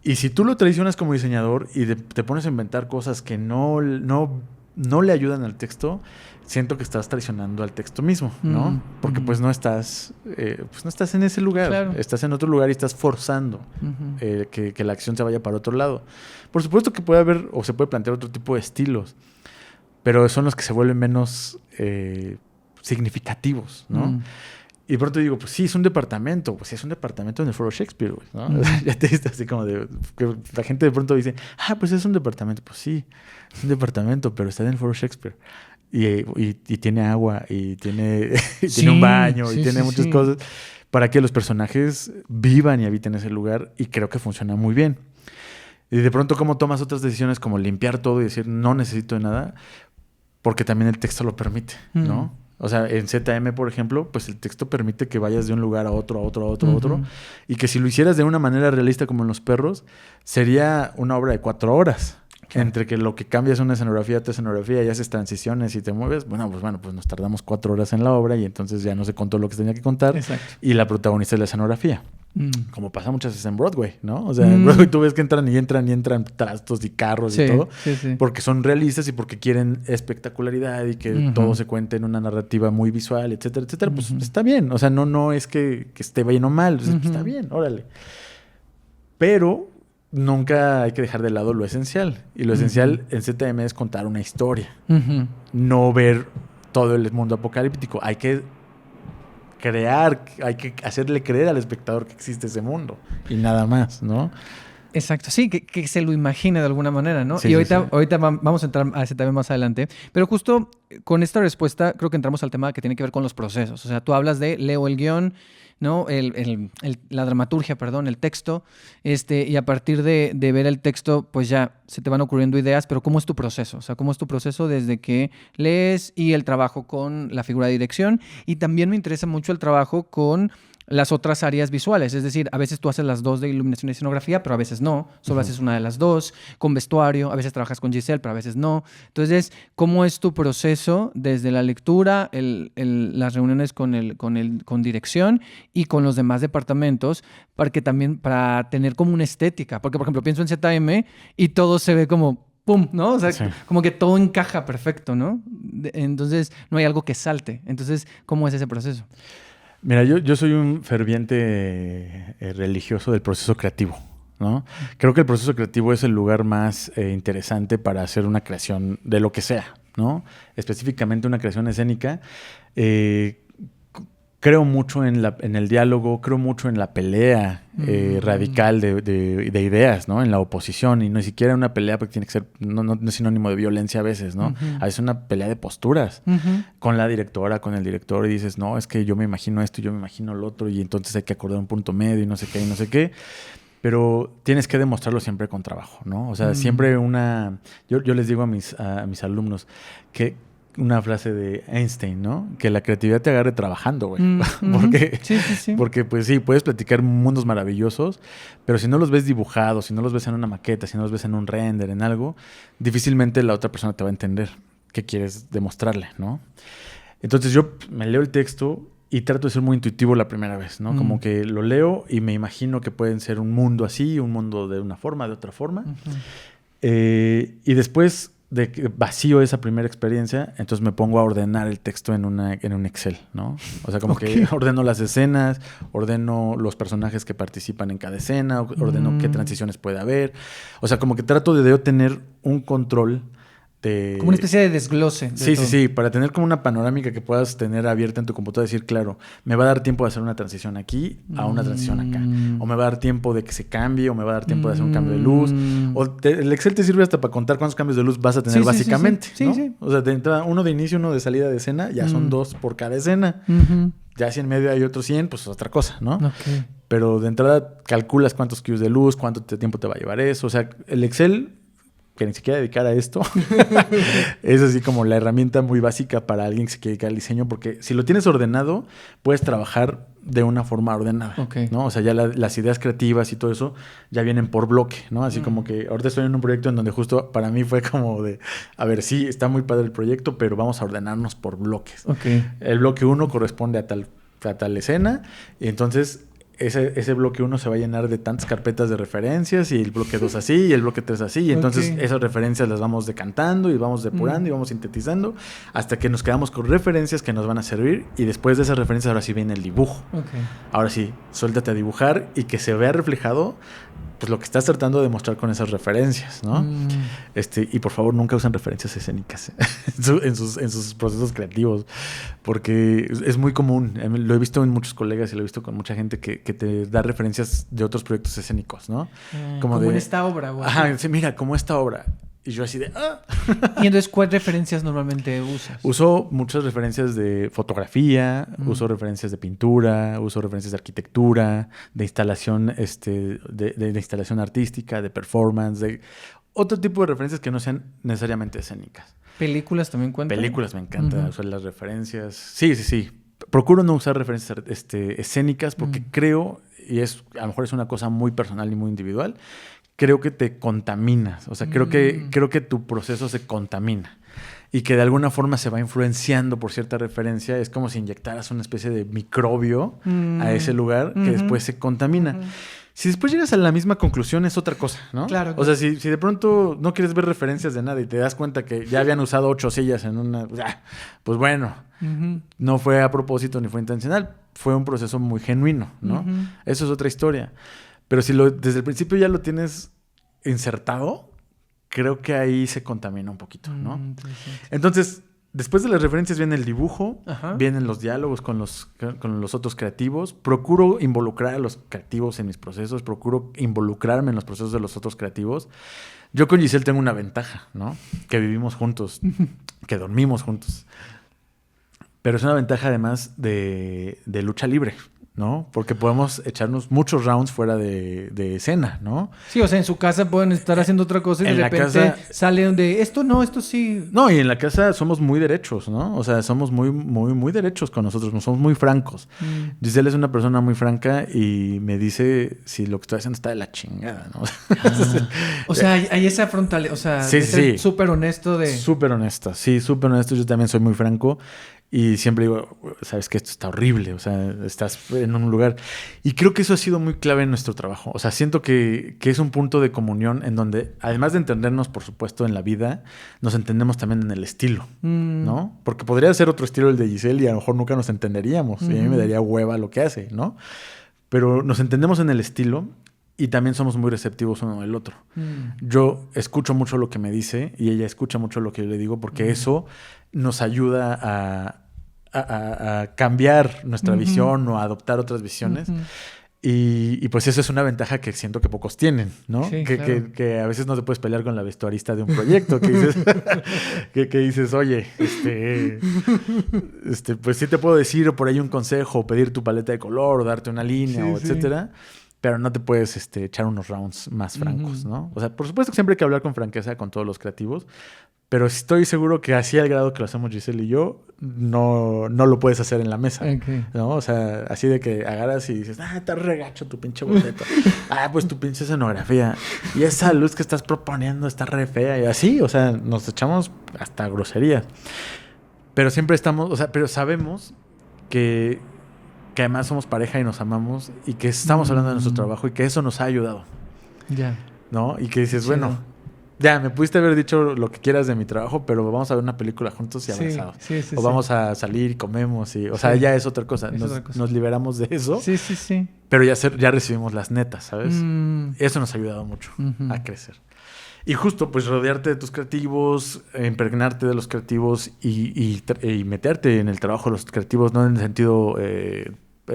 Y si tú lo traicionas como diseñador y te pones a inventar cosas que no le ayudan al texto, siento que estás traicionando al texto mismo, ¿no? Porque pues no estás en ese lugar. Claro. Estás en otro lugar y estás forzando que la acción se vaya para otro lado. Por supuesto que puede haber o se puede plantear otro tipo de estilos, pero son los que se vuelven menos significativos, ¿no? Y de pronto digo, pues sí, es un departamento. Pues sí, es un departamento en el Foro Shakespeare, güey, ¿no? Ya te diste así como de... Que la gente de pronto dice, pues es un departamento. Pues sí, es un departamento, pero está en el Foro Shakespeare. Y tiene agua, y tiene un baño, y tiene muchas cosas para que los personajes vivan y habiten ese lugar. Y creo que funciona muy bien. Y de pronto, ¿cómo tomas otras decisiones como limpiar todo y decir, no necesito de nada? Porque también el texto lo permite, ¿no? O sea, en ZM, por ejemplo, pues el texto permite que vayas de un lugar a otro, a otro, a otro, a otro. Y que si lo hicieras de una manera realista como en Los Perros, sería una obra de 4 horas. Claro. Entre que lo que cambias una escenografía a otra escenografía y haces transiciones y te mueves, bueno, pues nos tardamos 4 horas en la obra y entonces ya no se contó lo que se tenía que contar. Exacto. Y la protagonista es la escenografía. Como pasa muchas veces en Broadway, ¿no? O sea, en Broadway tú ves que entran trastos y carros y todo. Sí. Porque son realistas y porque quieren espectacularidad y que todo se cuente en una narrativa muy visual, etcétera, etcétera. Pues está bien. O sea, no es que esté bien o mal. Está bien, órale. Pero nunca hay que dejar de lado lo esencial. Y lo esencial en ZM es contar una historia. Ujú. No ver todo el mundo apocalíptico. Hay que crear, hay que hacerle creer al espectador que existe ese mundo. Y nada más, ¿no? Exacto, sí, que se lo imagine de alguna manera, ¿no? Sí, y sí, ahorita, sí. ahorita vamos a entrar a ese tema más adelante, pero justo con esta respuesta creo que entramos al tema que tiene que ver con los procesos. O sea, tú hablas de leo el guión, ¿no? La dramaturgia, perdón, el texto, y a partir de ver el texto, pues ya se te van ocurriendo ideas, pero ¿cómo es tu proceso? O sea, ¿cómo es tu proceso desde que lees y el trabajo con la figura de dirección? Y también me interesa mucho el trabajo con las otras áreas visuales, es decir, a veces tú haces las dos de iluminación y escenografía, pero a veces no, solo haces una de las dos, con vestuario, a veces trabajas con Giselle, pero a veces no. Entonces, ¿cómo es tu proceso desde la lectura, las reuniones con dirección y con los demás departamentos para tener como una estética? Porque, por ejemplo, pienso en ZM y todo se ve como ¡pum! ¿No? O sea, Sí. como que todo encaja perfecto, ¿no? Entonces, no hay algo que salte. Entonces, ¿cómo es ese proceso? Mira, yo soy un ferviente religioso del proceso creativo, ¿no? Creo que el proceso creativo es el lugar más interesante para hacer una creación de lo que sea, ¿no? Específicamente una creación escénica. Creo mucho en el diálogo, creo mucho en la pelea radical de ideas, ¿no? En la oposición, y no siquiera una pelea porque tiene que ser, no es sinónimo de violencia a veces, ¿no? A veces una pelea de posturas con la directora, con el director, y dices, no, es que yo me imagino esto y yo me imagino lo otro, y entonces hay que acordar un punto medio y no sé qué y no sé qué. Pero tienes que demostrarlo siempre con trabajo, ¿no? O sea, siempre yo les digo a mis alumnos que una frase de Einstein, ¿no? Que la creatividad te agarre trabajando, güey. Porque, pues sí, puedes platicar mundos maravillosos, pero si no los ves dibujados, si no los ves en una maqueta, si no los ves en un render, en algo, difícilmente la otra persona te va a entender qué quieres demostrarle, ¿no? Entonces yo me leo el texto y trato de ser muy intuitivo la primera vez, ¿no? Como que lo leo y me imagino que pueden ser un mundo así, un mundo de una forma, de otra forma. Y después de que vacío esa primera experiencia, entonces me pongo a ordenar el texto en un Excel, ¿no? O sea, como que ordeno las escenas, ordeno los personajes que participan en cada escena, ordeno qué transiciones puede haber. O sea, como que trato de yo tener un control de... Como una especie de desglose. Sí, para tener como una panorámica que puedas tener abierta en tu computadora y decir, claro, me va a dar tiempo de hacer una transición aquí a una transición acá. O me va a dar tiempo de que se cambie, o me va a dar tiempo de hacer un cambio de luz. El Excel te sirve hasta para contar cuántos cambios de luz vas a tener básicamente, ¿no? Sí. O sea, de entrada, uno de inicio, uno de salida de escena, ya son 2 por cada escena. Ya si en medio hay otros 100, pues es otra cosa, ¿no? Okay. Pero de entrada calculas cuántos cues de luz, cuánto tiempo te va a llevar eso. O sea, el Excel, que ni se quiera dedicar a esto, es así como la herramienta muy básica para alguien que se quiere dedicar al diseño, porque si lo tienes ordenado, puedes trabajar de una forma ordenada, ¿no? O sea, ya las ideas creativas y todo eso ya vienen por bloque, ¿no? Así como que ahorita estoy en un proyecto en donde justo para mí fue como de, a ver, sí, está muy padre el proyecto, pero vamos a ordenarnos por bloques. El bloque 1 corresponde a tal escena, y entonces ese bloque 1 se va a llenar de tantas carpetas de referencias, y el bloque 2 así, y el bloque 3 así. Y entonces esas referencias las vamos decantando y vamos depurando y vamos sintetizando hasta que nos quedamos con referencias que nos van a servir. Y después de esas referencias ahora sí viene el dibujo. Ahora sí, suéltate a dibujar y que se vea reflejado pues lo que estás tratando de mostrar con esas referencias, ¿no? Y por favor nunca usen referencias escénicas en sus procesos creativos, porque es muy común. Lo he visto en muchos colegas y lo he visto con mucha gente que te da referencias de otros proyectos escénicos, ¿no? Como en esta obra. Ajá, sí, mira, como esta obra. Y yo así de... ¡ah! ¿Y entonces cuáles referencias normalmente usas? Uso muchas referencias de fotografía, uso referencias de pintura, uso referencias de arquitectura, de instalación, de instalación artística, de performance, de otro tipo de referencias que no sean necesariamente escénicas. ¿Películas también cuentan? Películas me encanta usar las referencias. Sí. Procuro no usar referencias escénicas porque creo, y a lo mejor es una cosa muy personal y muy individual, creo que te contaminas. O sea, creo que tu proceso se contamina y que de alguna forma se va influenciando por cierta referencia. Es como si inyectaras una especie de microbio a ese lugar que después se contamina. Si después llegas a la misma conclusión es otra cosa, ¿no? Claro. O sea, si de pronto no quieres ver referencias de nada y te das cuenta que ya habían usado 8 sillas en una... pues bueno, no fue a propósito ni fue intencional. Fue un proceso muy genuino, ¿no? Eso es otra historia. Pero si desde el principio ya lo tienes insertado, creo que ahí se contamina un poquito, ¿no? Interesante. Entonces, después de las referencias viene el dibujo, Ajá. vienen los diálogos con los otros creativos. Procuro involucrar a los creativos en mis procesos, procuro involucrarme en los procesos de los otros creativos. Yo con Giselle tengo una ventaja, ¿no? Que vivimos juntos, que dormimos juntos. Pero es una ventaja además de lucha libre, ¿no? Porque podemos echarnos muchos rounds fuera de escena, ¿no? Sí, o sea, en su casa pueden estar haciendo otra cosa y En de la repente casa- salen de esto no, esto sí. No, y en la casa somos muy derechos, ¿no? O sea, somos muy, muy, muy derechos con nosotros, no somos muy francos. Giselle es una persona muy franca y me dice si lo que estoy haciendo está de la chingada, ¿no? O sea, hay esa frontalidad, o sea, Sí, de ser sí. súper honesto de... Súper honesta, sí, súper honesto. Yo también soy muy franco y siempre digo, sabes que esto está horrible, o sea, estás en un lugar. Y creo que eso ha sido muy clave en nuestro trabajo. O sea, siento que es un punto de comunión en donde, además de entendernos, por supuesto, en la vida, nos entendemos también en el estilo, ¿no? Porque podría ser otro estilo el de Giselle y a lo mejor nunca nos entenderíamos. Y a mí me daría hueva lo que hace, ¿no? Pero nos entendemos en el estilo y también somos muy receptivos uno del otro. Yo escucho mucho lo que me dice y ella escucha mucho lo que yo le digo porque eso nos ayuda a cambiar nuestra visión o a adoptar otras visiones. Y pues eso es una ventaja que siento que pocos tienen, ¿no? Sí, que, claro. que a veces no te puedes pelear con la vestuarista de un proyecto, que dices, que dices, oye, pues sí te puedo decir por ahí un consejo, o pedir tu paleta de color, o darte una línea, Sí, o sí. etcétera. Pero no te puedes echar unos rounds más francos, ¿no? O sea, por supuesto que siempre hay que hablar con franqueza con todos los creativos, pero estoy seguro que así al grado que lo hacemos Giselle y yo, no lo puedes hacer en la mesa, Ok. ¿no? O sea, así de que agarras y dices, está regacho tu pinche boleto. Pues tu pinche escenografía. Y esa luz que estás proponiendo está re fea. Y así, o sea, nos echamos hasta groserías. Pero siempre estamos, o sea, pero sabemos que además somos pareja y nos amamos y que estamos hablando de nuestro trabajo y que eso nos ha ayudado, Ya. ¿no? Y que dices, Chido. bueno, ya, me pudiste haber dicho lo que quieras de mi trabajo, pero vamos a ver una película juntos y Sí, abrazados. sí, sí, O sí. vamos a salir y comemos. O sea, Sí. ya es otra cosa. Es otra cosa. Nos liberamos de eso, Sí, sí, sí. pero ya recibimos las netas, ¿sabes? Mm. Eso nos ha ayudado mucho Ujú. a crecer. Y justo, pues, rodearte de tus creativos, impregnarte de los creativos y meterte en el trabajo de los creativos, no en el sentido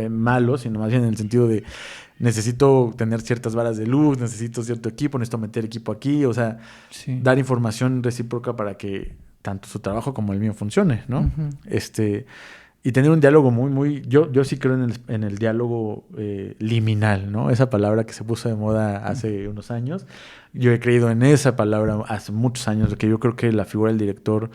malo, sino más bien en el sentido de necesito tener ciertas varas de luz, necesito cierto equipo, necesito meter equipo aquí, o sea, Sí. dar información recíproca para que tanto su trabajo como el mío funcione, ¿no? Ujú. Y tener un diálogo muy... Yo sí creo en el diálogo liminal, ¿no? Esa palabra que se puso de moda hace unos años. Yo he creído en esa palabra hace muchos años, que yo creo que la figura del director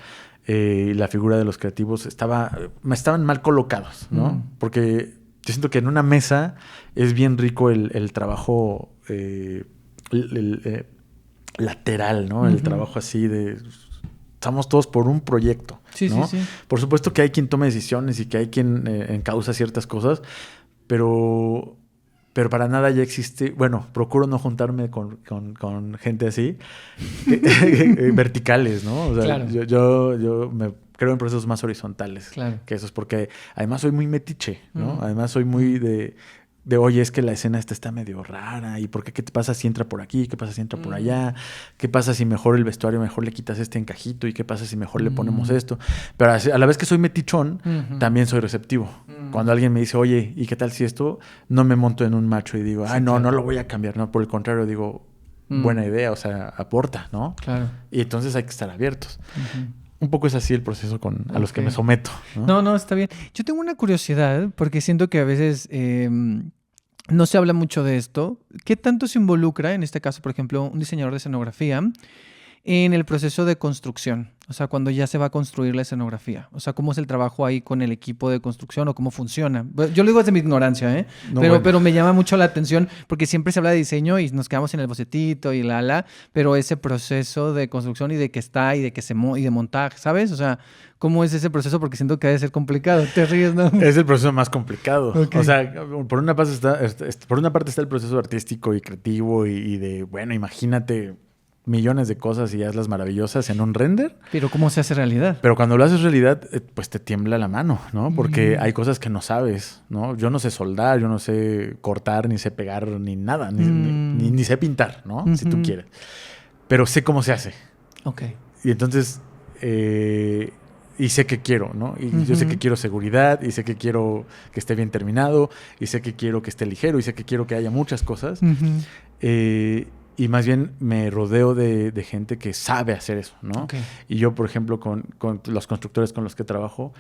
y la figura de los creativos estaban mal colocados, ¿no? Porque yo siento que en una mesa es bien rico el trabajo lateral, ¿no? El trabajo así de... Estamos todos por un proyecto, Sí, ¿no? sí, sí. Por supuesto que hay quien tome decisiones y que hay quien encausa ciertas cosas, pero para nada ya existe... Bueno, procuro no juntarme con gente así, verticales, ¿no? O sea, Claro. yo me creo en procesos más horizontales. Claro. Que eso es porque además soy muy metiche, ¿no? Además soy muy de oye, es que la escena esta está medio rara, ¿y por qué? ¿Qué te pasa si entra por aquí? ¿Qué pasa si entra por allá? ¿Qué pasa si mejor el vestuario, mejor le quitas este encajito? ¿Y qué pasa si mejor le ponemos esto? Pero a la vez que soy metichón, también soy receptivo. Cuando alguien me dice, oye, ¿y qué tal si esto? No me monto en un macho y digo, no lo voy a cambiar, no, por el contrario, digo, buena idea, o sea, aporta, ¿no? Claro. Y entonces hay que estar abiertos. Un poco es así el proceso a los que Ok. me someto, ¿no? No, está bien. Yo tengo una curiosidad, porque siento que a veces no se habla mucho de esto. ¿Qué tanto se involucra, en este caso, por ejemplo, un diseñador de escenografía, en el proceso de construcción? O sea, cuando ya se va a construir la escenografía. O sea, ¿cómo es el trabajo ahí con el equipo de construcción o cómo funciona? Yo lo digo desde mi ignorancia, ¿eh? No, pero, bueno. pero me llama mucho la atención porque siempre se habla de diseño y nos quedamos en el bocetito y pero ese proceso de construcción y de que está y de que y de montaje, ¿sabes? O sea, ¿cómo es ese proceso? Porque siento que debe ser complicado. Te ríes, ¿no? Es el proceso más complicado. Ok. O sea, por una parte está el proceso artístico y creativo y de, bueno, imagínate millones de cosas y hazlas maravillosas en un render. Pero ¿cómo se hace realidad? Pero cuando lo haces realidad, pues te tiembla la mano, ¿no? Porque hay cosas que no sabes, ¿no? Yo no sé soldar, yo no sé cortar, ni sé pegar, ni nada, ni sé pintar, ¿no? Si tú quieres. Pero sé cómo se hace. Ok. Y entonces, y sé que quiero, ¿no? Y yo sé que quiero seguridad, y sé que quiero que esté bien terminado, y sé que quiero que esté ligero, y sé que quiero que haya muchas cosas. Y más bien me rodeo de gente que sabe hacer eso, ¿no? Okay. Y yo, por ejemplo, con los constructores con los que trabajo,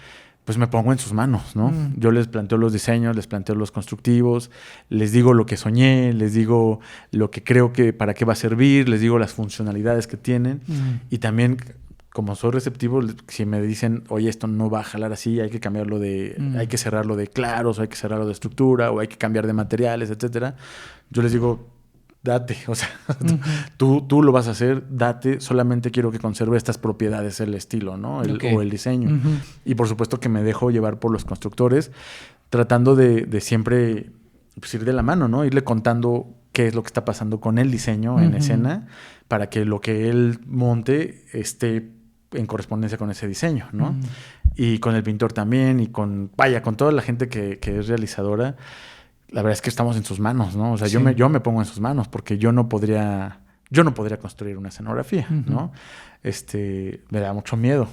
pues me pongo en sus manos, ¿no? Yo les planteo los diseños, les planteo los constructivos, les digo lo que soñé, les digo lo que creo que para qué va a servir, les digo las funcionalidades que tienen. Y también, como soy receptivo, si me dicen, oye, esto no va a jalar así, hay que cambiarlo hay que cerrarlo de claros, o hay que cerrarlo de estructura, o hay que cambiar de materiales, etcétera, yo les digo, date, o sea, tú lo vas a hacer, date, solamente quiero que conserve estas propiedades, el estilo, ¿no? O el diseño. Y por supuesto que me dejo llevar por los constructores, tratando de siempre pues, ir de la mano, ¿no? Irle contando qué es lo que está pasando con el diseño en escena, para que lo que él monte esté en correspondencia con ese diseño, ¿no? Y con el pintor también, y con toda la gente que es realizadora. La verdad es que estamos en sus manos, ¿no? O sea, yo me pongo en sus manos porque yo no podría construir una escenografía, ¿no? Me da mucho miedo.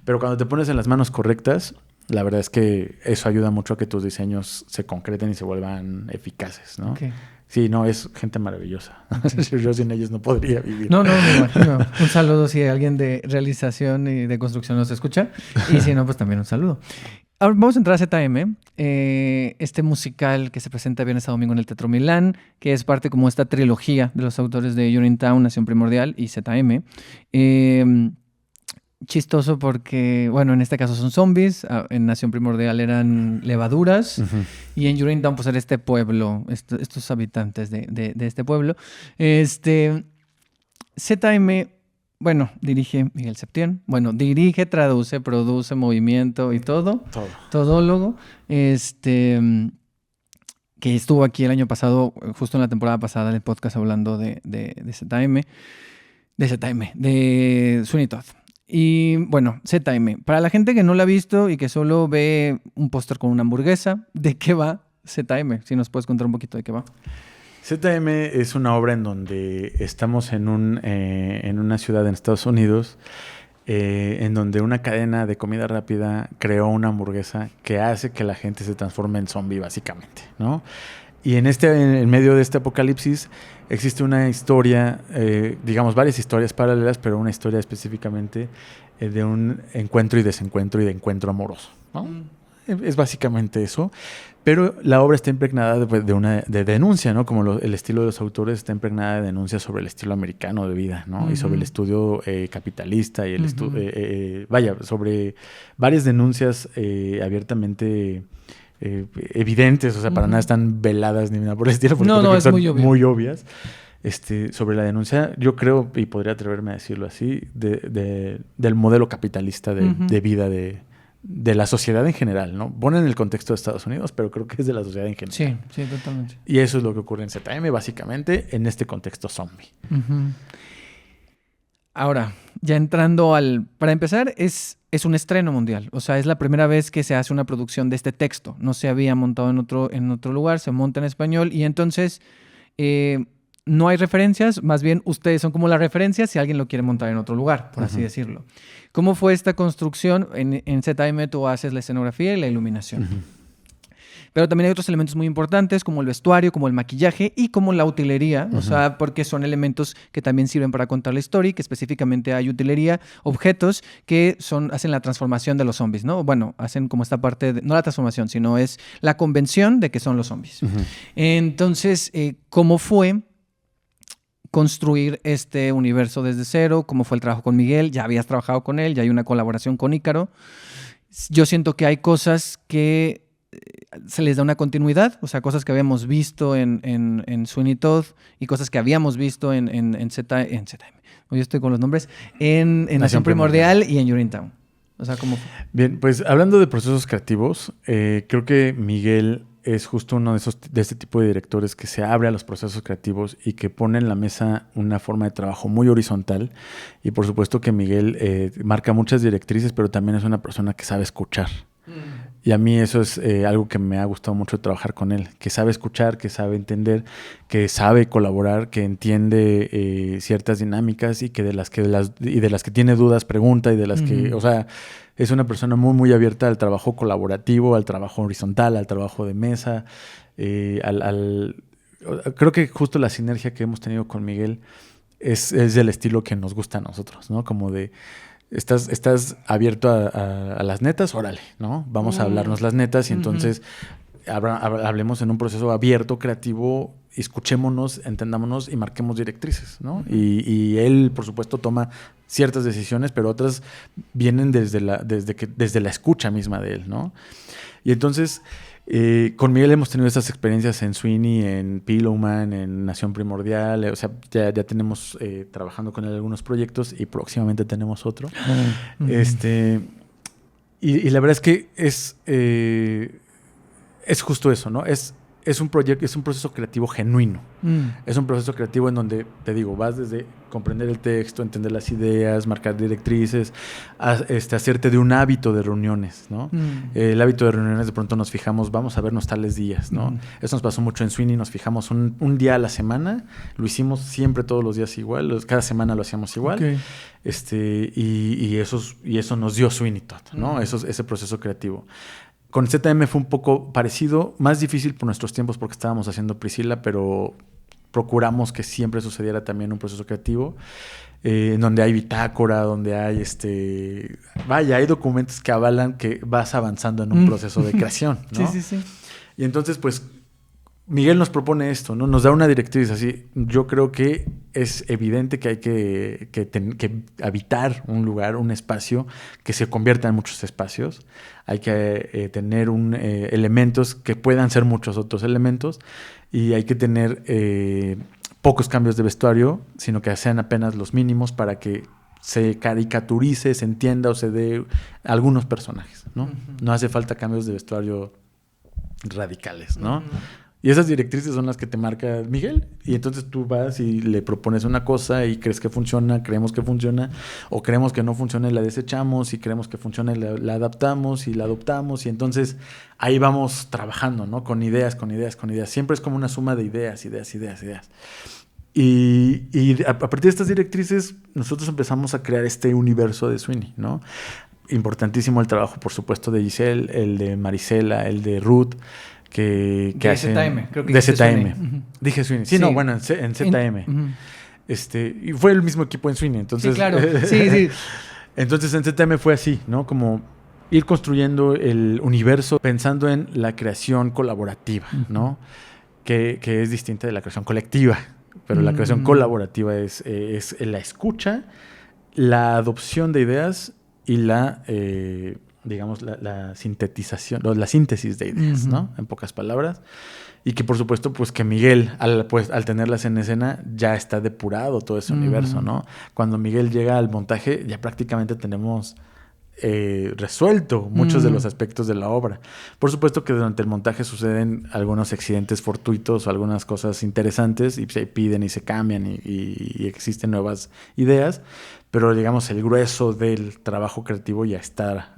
Pero cuando te pones en las manos correctas, la verdad es que eso ayuda mucho a que tus diseños se concreten y se vuelvan eficaces, ¿no? Okay. Sí, no, es gente maravillosa. Okay. Yo sin ellos no podría vivir. No, me imagino. Un saludo si alguien de realización y de construcción nos escucha. Y si no, pues también un saludo. Ahora vamos a entrar a ZM, este musical que se presenta viernes a domingo en el Teatro Milán, que es parte como esta trilogía de los autores de Urinetown, Nación Primordial y ZM. Chistoso porque, bueno, en este caso son zombies, en Nación Primordial eran levaduras y en Urinetown pues era este pueblo, estos habitantes de este pueblo. ZM... Bueno, dirige Miguel Septién. Bueno, dirige, traduce, produce, movimiento y todo. Todólogo. Que estuvo aquí el año pasado, justo en la temporada pasada del podcast hablando de ZM. De Sweeney Todd. Y bueno, ZM. Para la gente que no la ha visto y que solo ve un póster con una hamburguesa, ¿de qué va ZM? Si nos puedes contar un poquito de qué va. ZM es una obra en donde estamos en una ciudad en Estados Unidos, en donde una cadena de comida rápida creó una hamburguesa que hace que la gente se transforme en zombie, básicamente, ¿no? Y en medio de este apocalipsis existe una historia, digamos varias historias paralelas, pero una historia específicamente de un encuentro y desencuentro y de encuentro amoroso, ¿no? Es básicamente eso, pero la obra está impregnada de denuncia, ¿no? Como el estilo de los autores está impregnada de denuncia sobre el estilo americano de vida, ¿no? Y sobre el estudio capitalista y el sobre varias denuncias abiertamente evidentes, o sea, para nada están veladas ni nada por el estilo, porque no, es son muy obvias. Sobre la denuncia, yo creo, y podría atreverme a decirlo así, del modelo capitalista de vida de la sociedad en general, ¿no? Ponen el contexto de Estados Unidos, pero creo que es de la sociedad en general. Sí, totalmente. Y eso es lo que ocurre en ZM, básicamente, en este contexto zombie. Otro ya entrando para empezar, es un estreno mundial. O sea, es la primera vez que se hace una producción de este texto. No se había montado en otro lugar, se monta en español y entonces no hay referencias, más bien ustedes son como la referencia si alguien lo quiere montar en otro lugar, por así decirlo. ¿Cómo fue esta construcción? En ZM tú haces la escenografía y la iluminación. Pero también hay otros elementos muy importantes como el vestuario, como el maquillaje y como la utilería, o sea, porque son elementos que también sirven para contar la historia y que específicamente hay utilería, objetos que hacen la transformación de los zombies, ¿no? Bueno, hacen como esta parte, no la transformación, sino es la convención de que son los zombies. Entonces, ¿cómo fue construir este universo desde cero? ¿Cómo fue el trabajo con Miguel? Ya habías trabajado con él, ya hay una colaboración con Ícaro. Yo siento que hay cosas que se les da una continuidad, o sea, cosas que habíamos visto en Sweeney Todd y cosas que habíamos visto en ZM. Hoy estoy con los nombres. En Nación Primordial y en Urinetown. O sea, ¿cómo fue? Bien, pues hablando de procesos creativos, creo que Miguel es justo uno de este tipo de directores que se abre a los procesos creativos y que pone en la mesa una forma de trabajo muy horizontal. Y por supuesto que Miguel marca muchas directrices, pero también es una persona que sabe escuchar. Y a mí eso es algo que me ha gustado mucho trabajar con él, que sabe escuchar, que sabe entender, que sabe colaborar, que entiende ciertas dinámicas y que de las que tiene dudas pregunta y de las que, o sea, es una persona muy, muy abierta al trabajo colaborativo, al trabajo horizontal, al trabajo de mesa, creo que justo la sinergia que hemos tenido con Miguel es del estilo que nos gusta a nosotros, ¿no? Como de estás abierto a las netas, órale, ¿no? Vamos a hablarnos las netas y entonces hablemos en un proceso abierto, creativo, escuchémonos, entendámonos y marquemos directrices, ¿no? Y él, por supuesto, toma ciertas decisiones, pero otras vienen desde la escucha misma de él, ¿no? Y entonces, con Miguel hemos tenido estas experiencias en Sweeney, en Pillowman, en Nación Primordial, o sea, ya tenemos trabajando con él algunos proyectos y próximamente tenemos otro. Y la verdad es que es justo eso, ¿no? Es un proceso creativo genuino. Es un proceso creativo en donde, te digo, vas desde comprender el texto, entender las ideas, marcar directrices, hacerte de un hábito de reuniones, ¿no? El hábito de reuniones, de pronto nos fijamos, vamos a vernos tales días, ¿no? Eso nos pasó mucho en Sweeney, nos fijamos un día a la semana, lo hicimos siempre todos los días igual, cada semana lo hacíamos igual. Okay. Y eso nos dio Sweeney Todd, ¿no? Ese proceso creativo. Con ZM fue un poco parecido, más difícil por nuestros tiempos porque estábamos haciendo Priscila, pero procuramos que siempre sucediera también un proceso creativo, en donde hay bitácora, donde hay hay documentos que avalan que vas avanzando en un proceso de creación, ¿no? Sí. Y entonces, pues, Miguel nos propone esto, ¿no? Nos da una directriz así. Yo creo que es evidente que hay que habitar un lugar, un espacio que se convierta en muchos espacios. Hay que tener elementos que puedan ser muchos otros elementos y hay que tener pocos cambios de vestuario, sino que sean apenas los mínimos para que se caricaturice, se entienda o se dé algunos personajes, ¿no? No hace falta cambios de vestuario radicales, ¿no? Y esas directrices son las que te marca Miguel. Y entonces tú vas y le propones una cosa y crees que funciona, creemos que funciona, o creemos que no funciona y la desechamos, y creemos que funciona y la adaptamos y la adoptamos. Y entonces ahí vamos trabajando, ¿no? Con ideas. Siempre es como una suma de ideas. Y a partir de estas directrices nosotros empezamos a crear este universo de Sweeney, ¿no? Importantísimo el trabajo, por supuesto, de Giselle, el de Marisela, el de Ruth, que hacen ZM, creo que de ZM. Dije Sweeney. Sí, no, bueno, en ZM. Y fue el mismo equipo en Sweeney, entonces. Sí, claro. Sí. Entonces en ZM fue así, ¿no? Como ir construyendo el universo pensando en la creación colaborativa, ¿no? Que es distinta de la creación colectiva, pero la creación colaborativa es la escucha, la adopción de ideas y la sintetización, la síntesis de ideas, ¿no? En pocas palabras. Y que, por supuesto, pues que Miguel, al tenerlas en escena, ya está depurado todo ese universo, ¿no? Cuando Miguel llega al montaje, ya prácticamente tenemos resuelto muchos de los aspectos de la obra. Por supuesto que durante el montaje suceden algunos accidentes fortuitos o algunas cosas interesantes y se piden y se cambian y existen nuevas ideas, pero digamos el grueso del trabajo creativo ya está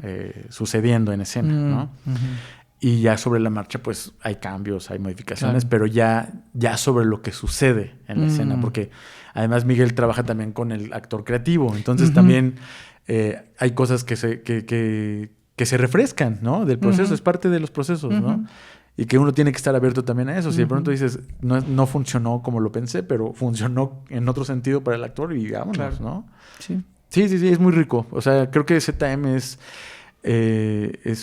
sucediendo en escena, ¿no? Y ya sobre la marcha pues hay cambios, hay modificaciones, pero ya sobre lo que sucede en la escena, porque además Miguel trabaja también con el actor creativo, entonces también hay cosas que se refrescan, ¿no? Del proceso, es parte de los procesos, ¿no? Y que uno tiene que estar abierto también a eso. Si de pronto dices, no funcionó como lo pensé, pero funcionó en otro sentido para el actor y vámonos, ¿no? Sí, es muy rico. O sea, creo que ZM es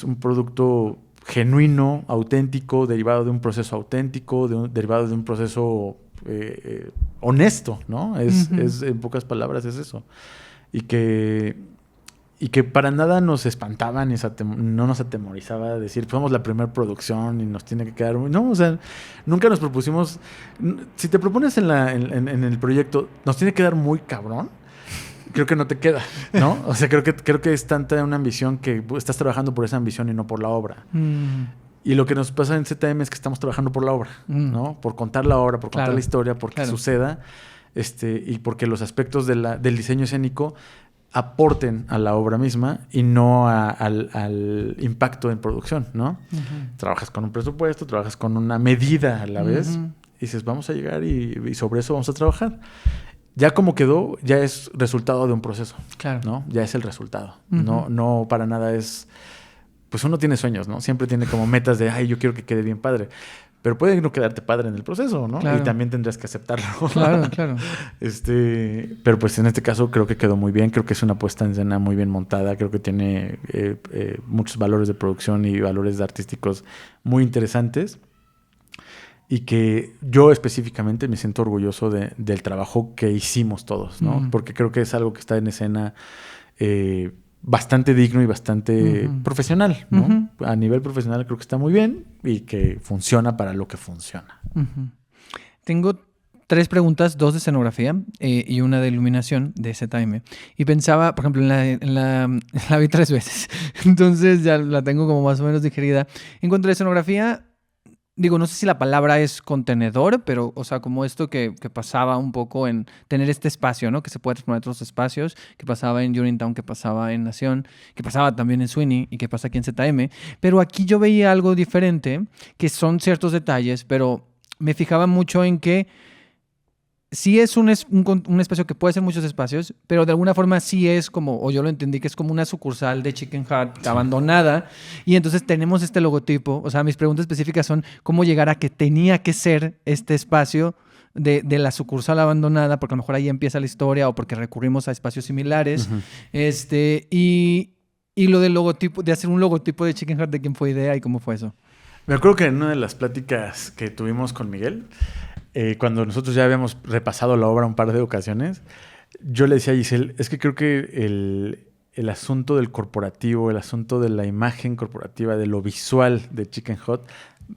un producto genuino, auténtico, derivado de un proceso auténtico, derivado de un proceso honesto, ¿no? Es en pocas palabras es eso. Y que para nada nos espantaba ni no nos atemorizaba decir, somos la primera producción y nos tiene que quedar... No, o sea, nunca nos propusimos... Si te propones en el proyecto, nos tiene que dar muy cabrón, creo que no te queda, ¿no? O sea, creo que es tanta una ambición que estás trabajando por esa ambición y no por la obra. Y lo que nos pasa en ZM es que estamos trabajando por la obra, ¿no? Por contar la obra, por contar la historia, porque suceda, y porque los aspectos del diseño escénico aporten a la obra misma y no al impacto en producción, ¿no? Trabajas con un presupuesto, trabajas con una medida a la vez, y dices, vamos a llegar y sobre eso vamos a trabajar. Ya como quedó, ya es resultado de un proceso, ¿no? Ya es el resultado. No para nada es... Pues uno tiene sueños, ¿no? Siempre tiene como metas de, ay, yo quiero que quede bien padre. Pero puede no quedarte padre en el proceso, ¿no? Y también tendrás que aceptarlo. Claro. Pero pues en este caso creo que quedó muy bien. Creo que es una puesta en escena muy bien montada. Creo que tiene muchos valores de producción y valores artísticos muy interesantes. Y que yo específicamente me siento orgulloso del trabajo que hicimos todos, ¿no? Porque creo que es algo que está en escena... bastante digno y bastante profesional, ¿no? A nivel profesional creo que está muy bien y que funciona para lo que funciona. Tengo 3 preguntas, 2 de escenografía y una de iluminación de ZM. Y pensaba, por ejemplo, la vi 3 veces, entonces ya la tengo como más o menos digerida. En cuanto a la escenografía, digo, no sé si la palabra es contenedor, pero, o sea, como esto que pasaba un poco en tener este espacio, ¿no? Que se puede transformar en otros espacios, que pasaba en Urinetown, que pasaba en Nación, que pasaba también en Sweeney y que pasa aquí en ZM. Pero aquí yo veía algo diferente, que son ciertos detalles, pero me fijaba mucho en que sí es un espacio que puede ser muchos espacios, pero de alguna forma sí es como, o yo lo entendí, que es como una sucursal de Chicken Hut abandonada. Y entonces tenemos este logotipo. O sea, mis preguntas específicas son cómo llegar a que tenía que ser este espacio de la sucursal abandonada, porque a lo mejor ahí empieza la historia o porque recurrimos a espacios similares. Y lo del logotipo, de hacer un logotipo de Chicken Hut, ¿de quién fue idea y cómo fue eso? Me acuerdo que en una de las pláticas que tuvimos con Miguel, cuando nosotros ya habíamos repasado la obra un par de ocasiones, yo le decía a Giselle, es que creo que el asunto del corporativo, el asunto de la imagen corporativa, de lo visual de Chicken Hut,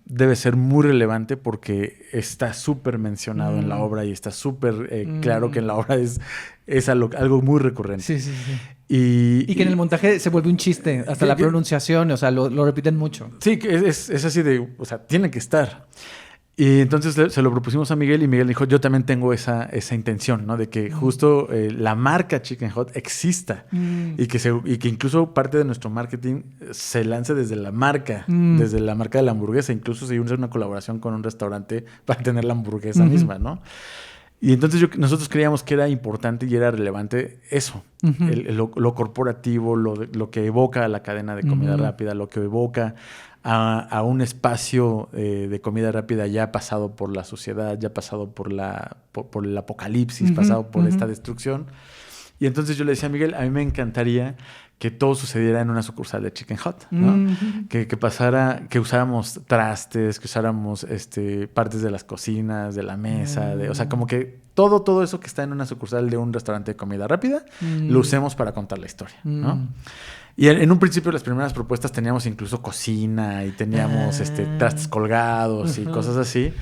debe ser muy relevante porque está súper mencionado en la obra y está súper claro que en la obra es algo muy recurrente. Sí. Y que en el montaje se vuelve un chiste, hasta la pronunciación, o sea, lo repiten mucho. Sí, es así de, o sea, tiene que estar. Y entonces se lo propusimos a Miguel y Miguel dijo, yo también tengo esa intención, ¿no? De que justo la marca Chicken Hut exista y que incluso parte de nuestro marketing se lance desde la marca de la hamburguesa. Incluso se hizo una colaboración con un restaurante para tener la hamburguesa misma, ¿no? Y entonces nosotros creíamos que era importante y era relevante eso, lo corporativo, lo que evoca a la cadena de comida rápida, lo que evoca a un espacio de comida rápida ya pasado por la sociedad, ya pasado por el apocalipsis, pasado por esta destrucción. Y entonces yo le decía a Miguel, a mí me encantaría que todo sucediera en una sucursal de Chicken Hut, ¿no? Que pasara, que usáramos trastes, que usáramos partes de las cocinas, de la mesa, o sea, como que todo eso que está en una sucursal de un restaurante de comida rápida, lo usemos para contar la historia, ¿no? Y en un principio las primeras propuestas teníamos incluso cocina y teníamos trastes colgados y cosas así.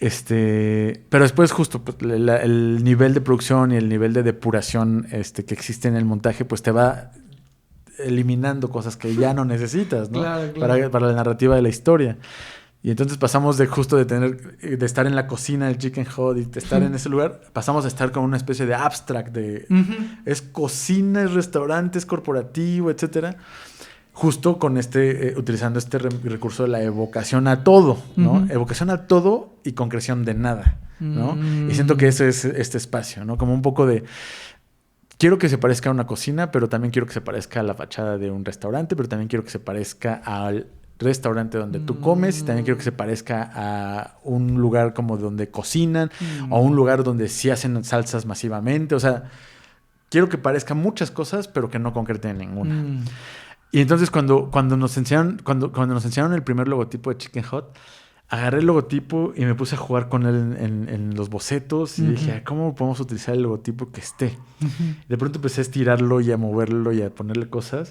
Pero después justo pues, el nivel de producción y el nivel de depuración que existe en el montaje pues te va eliminando cosas que ya no necesitas, ¿no? Claro. Para la narrativa de la historia. Y entonces pasamos de estar en la cocina del Chicken Hut y de estar en ese lugar, pasamos a estar con una especie de abstract de es cocina, es restaurante, es corporativo, etcétera. Justo con utilizando este recurso de la evocación a todo, ¿no? Evocación a todo y concreción de nada, ¿no? Y siento que ese es este espacio, ¿no? Como un poco de quiero que se parezca a una cocina, pero también quiero que se parezca a la fachada de un restaurante, pero también quiero que se parezca al restaurante donde tú comes y también quiero que se parezca a un lugar como donde cocinan o a un lugar donde sí hacen salsas masivamente. O sea, quiero que parezca muchas cosas, pero que no concreten ninguna. Y entonces cuando nos enseñaron el primer logotipo de Chicken Hut, agarré el logotipo y me puse a jugar con él en los bocetos y dije, ¿cómo podemos utilizar el logotipo que esté? De pronto empecé a estirarlo y a moverlo y a ponerle cosas.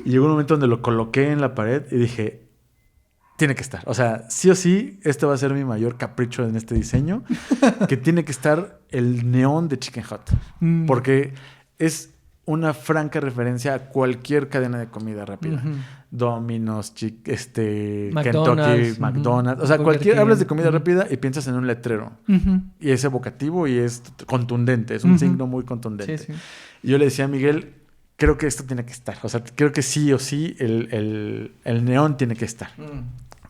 Y llegó un momento donde lo coloqué en la pared y dije, tiene que estar. O sea, sí o sí, este va a ser mi mayor capricho en este diseño, que tiene que estar el neón de Chicken Hut. Porque es una franca referencia a cualquier cadena de comida rápida. Ujú. Domino's, Kentucky, McDonald's, McDonald's. O sea, Burger King. hablas de comida Ujú. rápida y piensas en un letrero. Ujú. Y es evocativo y es contundente. Es un Ujú. signo muy contundente. Sí, sí. Y yo le decía a Miguel, creo que esto tiene que estar. O sea, creo que sí o sí el neón tiene que estar.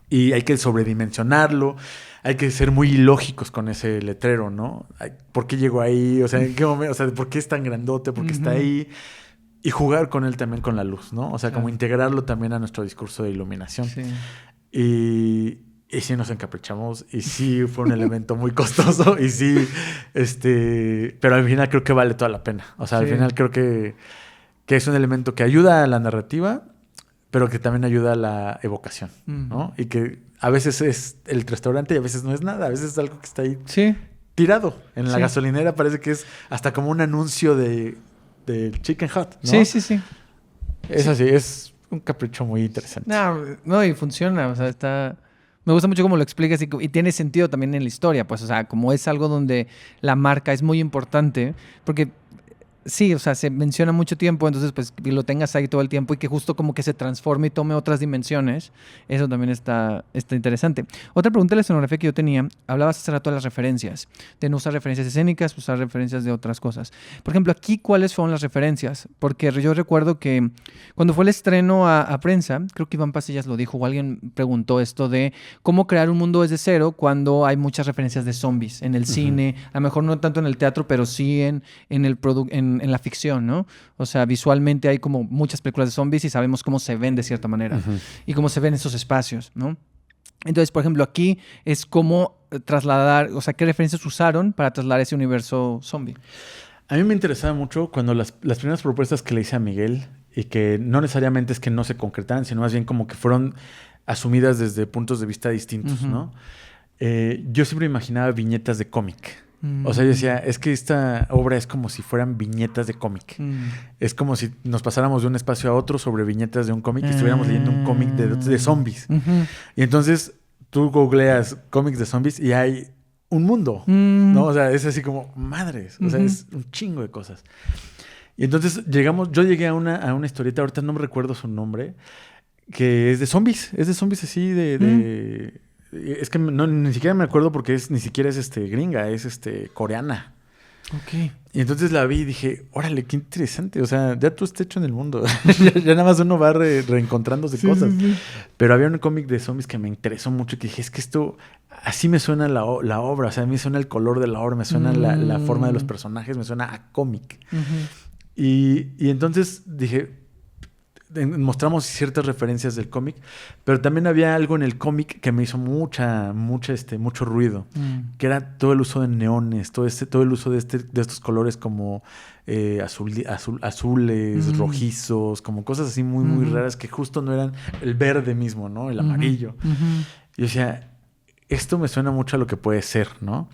Y hay que sobredimensionarlo. Hay que ser muy ilógicos con ese letrero, ¿no? ¿Por qué llegó ahí? O sea, ¿en qué momento? O sea, ¿por qué es tan grandote? ¿Por qué está ahí? Y jugar con él también con la luz, ¿no? O sea, como integrarlo también a nuestro discurso de iluminación. Sí. Y sí nos encaprichamos. Y sí fue un elemento muy costoso. Y sí, pero al final creo que vale toda la pena. O sea, al Sí. final creo que es un elemento que ayuda a la narrativa, pero que también ayuda a la evocación, ¿no? Y que a veces es el restaurante y a veces no es nada. A veces es algo que está ahí Sí. tirado. En la Sí. gasolinera parece que es hasta como un anuncio del Chicken Hut, ¿no? Sí, sí, sí. Es así, es un capricho muy interesante. No, y funciona, o sea, está... Me gusta mucho cómo lo explicas y tiene sentido también en la historia, pues, o sea, como es algo donde la marca es muy importante, porque sí, o sea, se menciona mucho tiempo, entonces, pues, que lo tengas ahí todo el tiempo y que justo como que se transforme y tome otras dimensiones, eso también está interesante. Otra pregunta de la escenografía que yo tenía, hablabas hace rato de las referencias, de no usar referencias escénicas, usar referencias de otras cosas. Por ejemplo, aquí, ¿cuáles fueron las referencias? Porque yo recuerdo que cuando fue el estreno a prensa, creo que Iván Pasillas lo dijo, o alguien preguntó esto de cómo crear un mundo desde cero cuando hay muchas referencias de zombies en el cine, a lo mejor no tanto en el teatro, pero sí en la ficción, ¿no? O sea, visualmente hay como muchas películas de zombies y sabemos cómo se ven de cierta manera y cómo se ven esos espacios, ¿no? Entonces, por ejemplo, aquí es cómo trasladar, o sea, qué referencias usaron para trasladar ese universo zombie. A mí me interesaba mucho cuando las primeras propuestas que le hice a Miguel y que no necesariamente es que no se concretaran, sino más bien como que fueron asumidas desde puntos de vista distintos, ¿no? Yo siempre imaginaba viñetas de cómic. O sea, yo decía, es que esta obra es como si fueran viñetas de cómic. Es como si nos pasáramos de un espacio a otro sobre viñetas de un cómic y estuviéramos leyendo un cómic de zombies. Y entonces tú googleas cómics de zombies y hay un mundo, ¿no? O sea, es así como madres. O sea, es un chingo de cosas. Y entonces yo llegué a una historieta, ahorita no me recuerdo su nombre, que es de zombies. Es de zombies así Es que ni siquiera me acuerdo porque ni siquiera es gringa, es coreana. Ok. Y entonces la vi y dije, órale, qué interesante. O sea, ya todo está hecho en el mundo. ya nada más uno va reencontrándose cosas. Sí. Pero había un cómic de zombies que me interesó mucho. Que dije, es que esto, así me suena la obra. O sea, a mí me suena el color de la obra, me suena la forma de los personajes, me suena a cómic. Y entonces dije, mostramos ciertas referencias del cómic, pero también había algo en el cómic que me hizo mucho ruido, que era todo el uso de neones, todo el uso de estos colores como azules, rojizos, como cosas así muy, muy raras que justo no eran el verde mismo, ¿no? El amarillo. Y yo decía, esto me suena mucho a lo que puede ser, ¿no?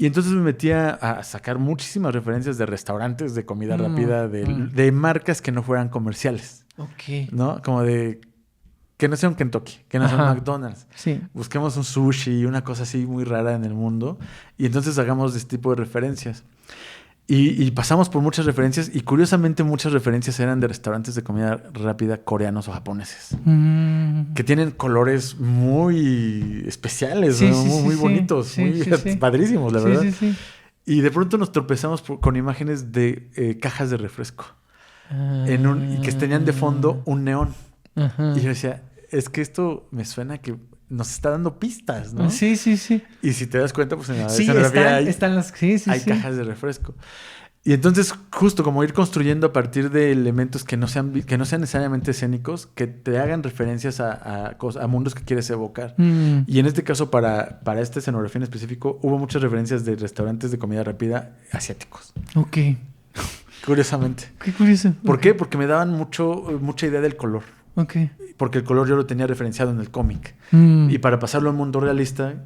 Y entonces me metí a sacar muchísimas referencias de restaurantes de comida rápida, de marcas que no fueran comerciales. Ok. ¿No? Como de que no sea un Kentucky, que no sea un McDonald's. Sí. Busquemos un sushi, una cosa así muy rara en el mundo. Y entonces hagamos este tipo de referencias. Y pasamos por muchas referencias. Y curiosamente muchas referencias eran de restaurantes de comida rápida coreanos o japoneses. Que tienen colores muy especiales, ¿no? Muy bonitos, muy padrísimos, la verdad. Sí. Y de pronto nos tropezamos con imágenes de cajas de refresco. Y que tenían de fondo un neón. Y yo decía, es que esto me suena que nos está dando pistas, ¿no? Sí. Y si te das cuenta, pues en la escenografía hay cajas de refresco. Y entonces, justo como ir construyendo a partir de elementos que no sean necesariamente escénicos, que te hagan referencias a mundos que quieres evocar. Y en este caso, para esta escenografía en específico, hubo muchas referencias de restaurantes de comida rápida asiáticos. Ok. Curiosamente. Qué curioso. ¿Por qué? Porque me daban mucha idea del color. Ok. Porque el color yo lo tenía referenciado en el cómic. Y para pasarlo a un mundo realista,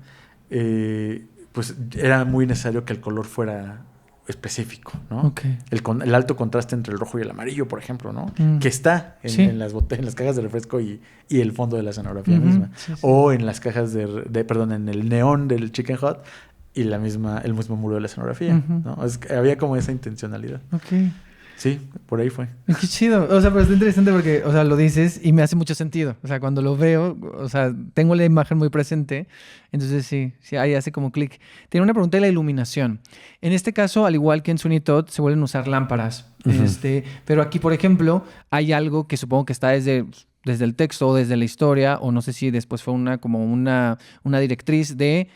pues era muy necesario que el color fuera específico, ¿no? Okay. El alto contraste entre el rojo y el amarillo, por ejemplo, ¿no? Que está en las cajas de refresco y el fondo de la escenografía misma. Sí. O en las cajas en el neón del Chicken Hut y el mismo muro de la escenografía, ¿no? Había como esa intencionalidad. Ok. Sí, por ahí fue. Qué chido. O sea, pero está interesante porque, o sea, lo dices y me hace mucho sentido. O sea, cuando lo veo, o sea, tengo la imagen muy presente. Entonces sí, ahí hace como clic. Tiene una pregunta de la iluminación. En este caso, al igual que en Sweeney Todd, se vuelven a usar lámparas. Ujú. Pero aquí, por ejemplo, hay algo que supongo que está desde el texto o desde la historia, o no sé si después fue una directriz de...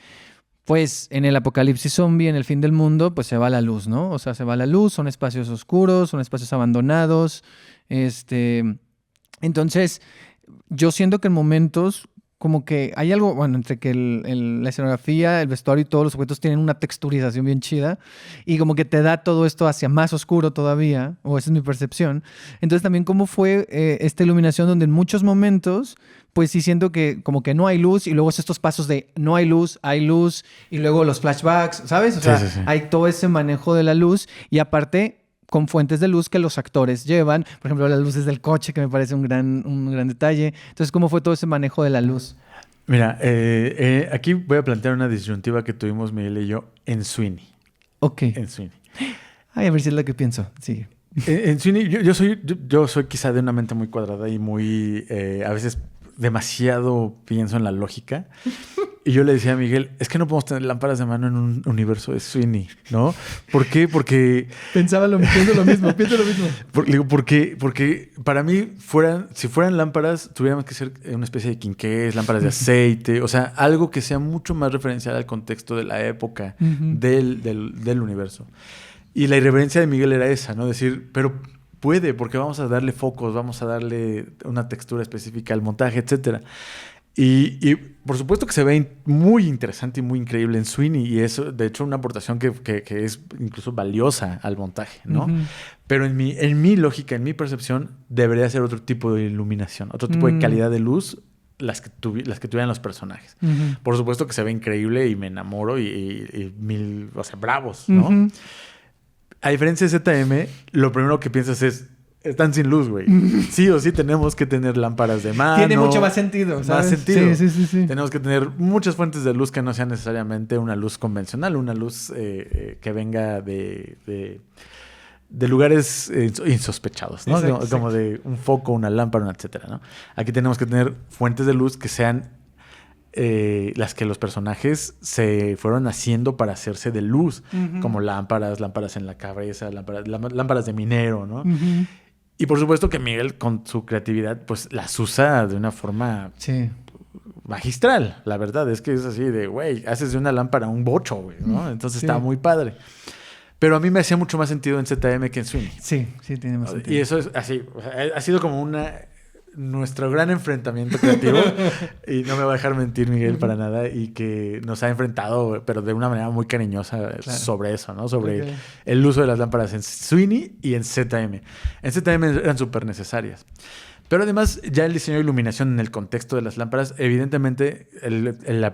Pues en el apocalipsis zombie, en el fin del mundo, pues se va la luz, ¿no? O sea, se va la luz, son espacios oscuros, son espacios abandonados. Entonces, yo siento que en momentos como que hay algo, bueno, entre que la escenografía, el vestuario y todos los objetos tienen una texturización bien chida y como que te da todo esto hacia más oscuro todavía, o esa es mi percepción. Entonces también cómo fue esta iluminación donde en muchos momentos pues sí siento que como que no hay luz y luego es estos pasos de no hay luz y luego los flashbacks, ¿sabes? O sea, Sí. hay todo ese manejo de la luz y aparte con fuentes de luz que los actores llevan, por ejemplo, las luces del coche, que me parece un gran detalle. Entonces, ¿cómo fue todo ese manejo de la luz? Mira, aquí voy a plantear una disyuntiva que tuvimos Miguel y yo en Sweeney. Ok. En Sweeney. Ay, a ver si es lo que pienso. Sigue. En Sweeney, yo soy quizá de una mente muy cuadrada y muy, a veces demasiado pienso en la lógica. Y yo le decía a Miguel, es que no podemos tener lámparas de mano en un universo de Sweeney, ¿no? ¿Por qué? Porque... pienso lo mismo. Porque para mí, si fueran lámparas, tuviéramos que ser una especie de quinqués, lámparas de aceite, o sea, algo que sea mucho más referencial al contexto de la época del universo. Y la irreverencia de Miguel era esa, ¿no? Decir, pero puede, porque vamos a darle focos, vamos a darle una textura específica al montaje, etcétera. Y por supuesto que se ve muy interesante y muy increíble en Sweeney y es de hecho una aportación que es incluso valiosa al montaje, ¿no? Uh-huh. Pero en mi lógica, en mi percepción, debería ser otro tipo de iluminación, otro tipo de calidad de luz, las que tuvieran los personajes. Uh-huh. Por supuesto que se ve increíble y me enamoro y mil, o sea, bravos, ¿no? Uh-huh. A diferencia de ZM, lo primero que piensas es están sin luz, güey. Sí o sí tenemos que tener lámparas de mano. Tiene mucho más sentido, ¿sabes? Más sentido. Sí. Tenemos que tener muchas fuentes de luz que no sean necesariamente una luz convencional, una luz que venga de lugares insospechados, ¿no? Exacto. Como de un foco, una lámpara, etcétera, ¿no? Aquí tenemos que tener fuentes de luz que sean las que los personajes se fueron haciendo para hacerse de luz, como lámparas en la cabeza, lámparas de minero, ¿no? Uh-huh. Y por supuesto que Miguel, con su creatividad, pues las usa de una forma magistral. La verdad es que es así de, güey, haces de una lámpara un bocho, güey, ¿no? Entonces está muy padre. Pero a mí me hacía mucho más sentido en ZM que en Sweeney. Sí, tiene más sentido. Y eso es así, o sea, ha sido como nuestro gran enfrentamiento creativo y no me va a dejar mentir Miguel para nada y que nos ha enfrentado pero de una manera muy cariñosa sobre eso, ¿no? Sobre el uso de las lámparas en Sweeney y en ZM. En ZM eran súper necesarias. Pero además, ya el diseño de iluminación en el contexto de las lámparas, evidentemente la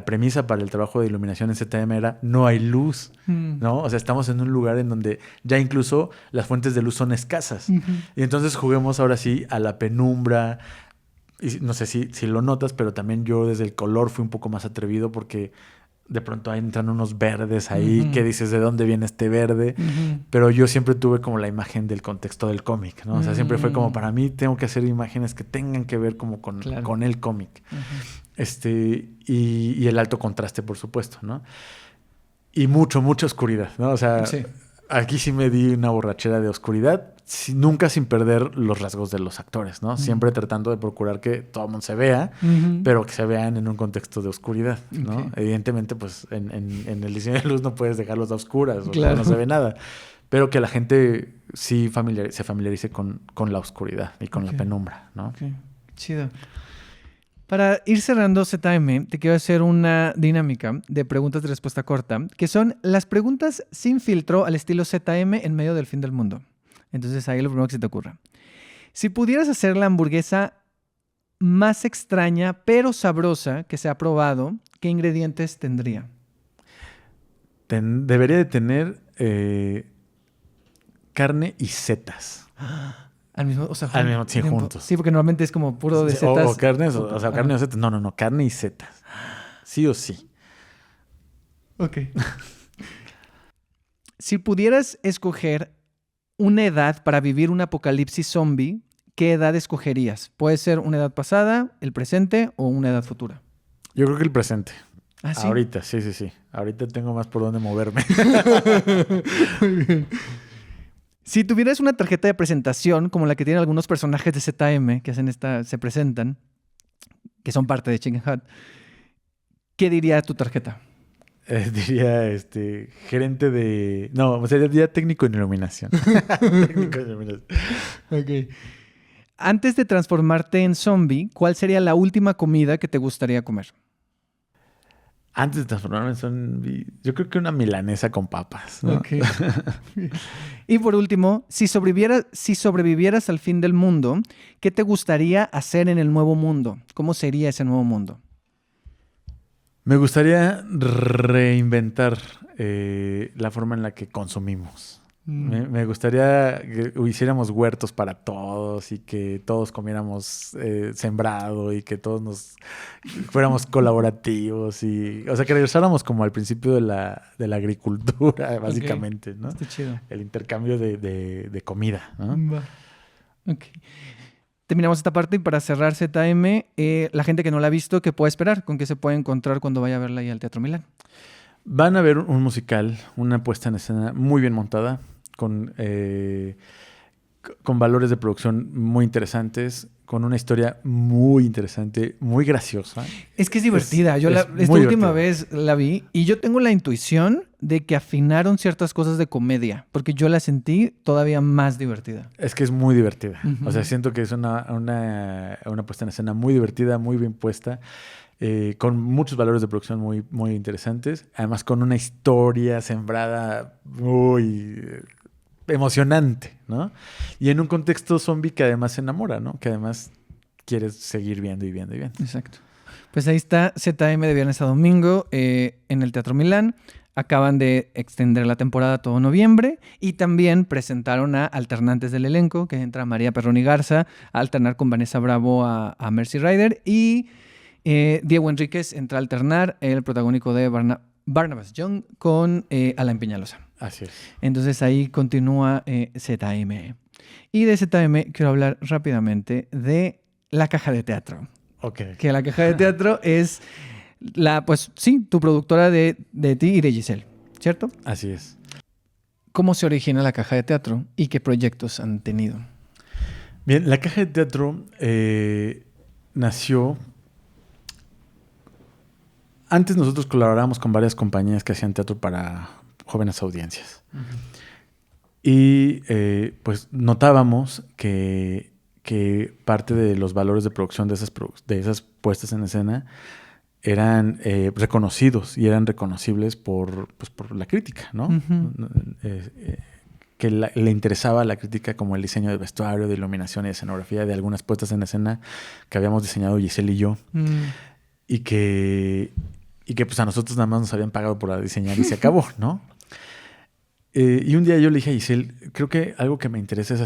premisa para el trabajo de iluminación en ZM era no hay luz, ¿no? O sea, estamos en un lugar en donde ya incluso las fuentes de luz son escasas. Y entonces juguemos ahora sí a la penumbra. Y no sé si lo notas, pero también yo desde el color fui un poco más atrevido porque de pronto entran unos verdes ahí que dices, ¿de dónde viene este verde? Pero yo siempre tuve como la imagen del contexto del cómic, ¿no? O sea, siempre fue como para mí tengo que hacer imágenes que tengan que ver como con el cómic. Y el alto contraste, por supuesto, ¿no? Y mucha oscuridad, ¿no? O sea, aquí sí me di una borrachera de oscuridad, nunca sin perder los rasgos de los actores, ¿no? Siempre tratando de procurar que todo el mundo se vea, pero que se vean en un contexto de oscuridad, ¿no? Evidentemente, pues, en el diseño de luz no puedes dejarlos a oscuras, no se ve nada. Pero que la gente sí se familiarice con la oscuridad y con la penumbra, ¿no? Chido. Para ir cerrando ZM, te quiero hacer una dinámica de preguntas de respuesta corta, que son las preguntas sin filtro al estilo ZM en medio del fin del mundo. Entonces, ahí lo primero que se te ocurra. Si pudieras hacer la hamburguesa más extraña, pero sabrosa que se ha probado, ¿qué ingredientes tendría? Debería de tener carne y setas. Al mismo tiempo juntos. Sí, porque normalmente es como puro de setas. O carne o setas. No, carne y setas. Sí o sí. Ok. Si pudieras escoger una edad para vivir un apocalipsis zombie, ¿qué edad escogerías? Puede ser una edad pasada, el presente o una edad futura. Yo creo que el presente. ¿Ah, sí? Ahorita, sí. Ahorita tengo más por dónde moverme. Muy bien. Si tuvieras una tarjeta de presentación, como la que tienen algunos personajes de ZM que se presentan, que son parte de Chicken Hut, ¿qué diría tu tarjeta? Diría, gerente de... No, o sea, diría técnico en iluminación. Técnico en iluminación. Ok. Antes de transformarte en zombie, ¿cuál sería la última comida que te gustaría comer? Antes de transformarme en zombie, yo creo que una milanesa con papas, ¿no? Ok. Y por último, si sobrevivieras al fin del mundo, ¿qué te gustaría hacer en el nuevo mundo? ¿Cómo sería ese nuevo mundo? Me gustaría reinventar la forma en la que consumimos. Me gustaría que hiciéramos huertos para todos y que todos comiéramos sembrado y que todos nos fuéramos colaborativos o sea, que regresáramos como al principio de la agricultura, básicamente, Ok. ¿no? Está chido. El intercambio de comida, ¿no? Va. Ok. Terminamos esta parte y para cerrar ZM, la gente que no la ha visto, ¿qué puede esperar? ¿Con qué se puede encontrar cuando vaya a verla ahí al Teatro Milán? Van a ver un musical, una puesta en escena muy bien montada, con valores de producción muy interesantes, con una historia muy interesante, muy graciosa. Es que es divertida. Yo esta muy última divertida. vez la vi y yo tengo la intuición de que afinaron ciertas cosas de comedia, porque yo la sentí todavía más divertida. Es que es muy divertida. Ujú. O sea, siento que es una puesta en escena muy divertida, muy bien puesta, con muchos valores de producción muy, muy interesantes. Además, con una historia sembrada muy emocionante, ¿no? Y en un contexto zombie que además se enamora, ¿no? Que además quieres seguir viendo y viendo y viendo. Exacto. Pues ahí está ZM de viernes a domingo en el Teatro Milán. Acaban de extender la temporada todo noviembre y también presentaron a alternantes del elenco, que entra María Perroni Garza a alternar con Vanessa Bravo a Mercy Ryder y Diego Enríquez entra a alternar el protagónico de Barnabas Young con Alain Peñalosa. Así es. Entonces ahí continúa ZM. Y de ZM quiero hablar rápidamente de La Caja de Teatro. Ok. Que La Caja de Teatro es pues sí, tu productora de ti y de Giselle, ¿cierto? Así es. ¿Cómo se origina La Caja de Teatro y qué proyectos han tenido? Bien, La Caja de Teatro nació... Antes nosotros colaborábamos con varias compañías que hacían teatro para jóvenes audiencias. Uh-huh. Y pues notábamos que parte de los valores de producción de esas puestas en escena eran reconocidos y eran reconocibles por la crítica, ¿no? Uh-huh. Que le interesaba a la crítica como el diseño de vestuario, de iluminación y de escenografía de algunas puestas en escena que habíamos diseñado Giselle y yo. Y que pues a nosotros nada más nos habían pagado por diseñar y se acabó, ¿no? Y un día yo le dije a Giselle, creo que algo que me interesa es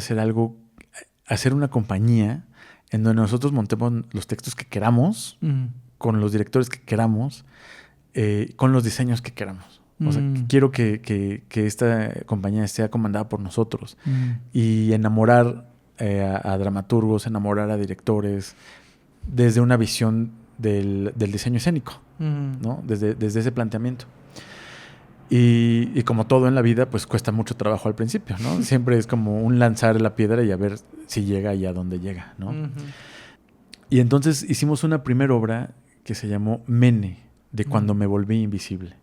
hacer una compañía en donde nosotros montemos los textos que queramos, con los directores que queramos, con los diseños que queramos. O sea, quiero que esta compañía sea comandada por nosotros y enamorar a dramaturgos, enamorar a directores desde una visión del diseño escénico, ¿no? Desde ese planteamiento. Y como todo en la vida, pues cuesta mucho trabajo al principio, ¿no? Siempre es como un lanzar la piedra y a ver si llega y a dónde llega, ¿no? Y entonces hicimos una primera obra que se llamó Mene, de Cuando me volví invisible.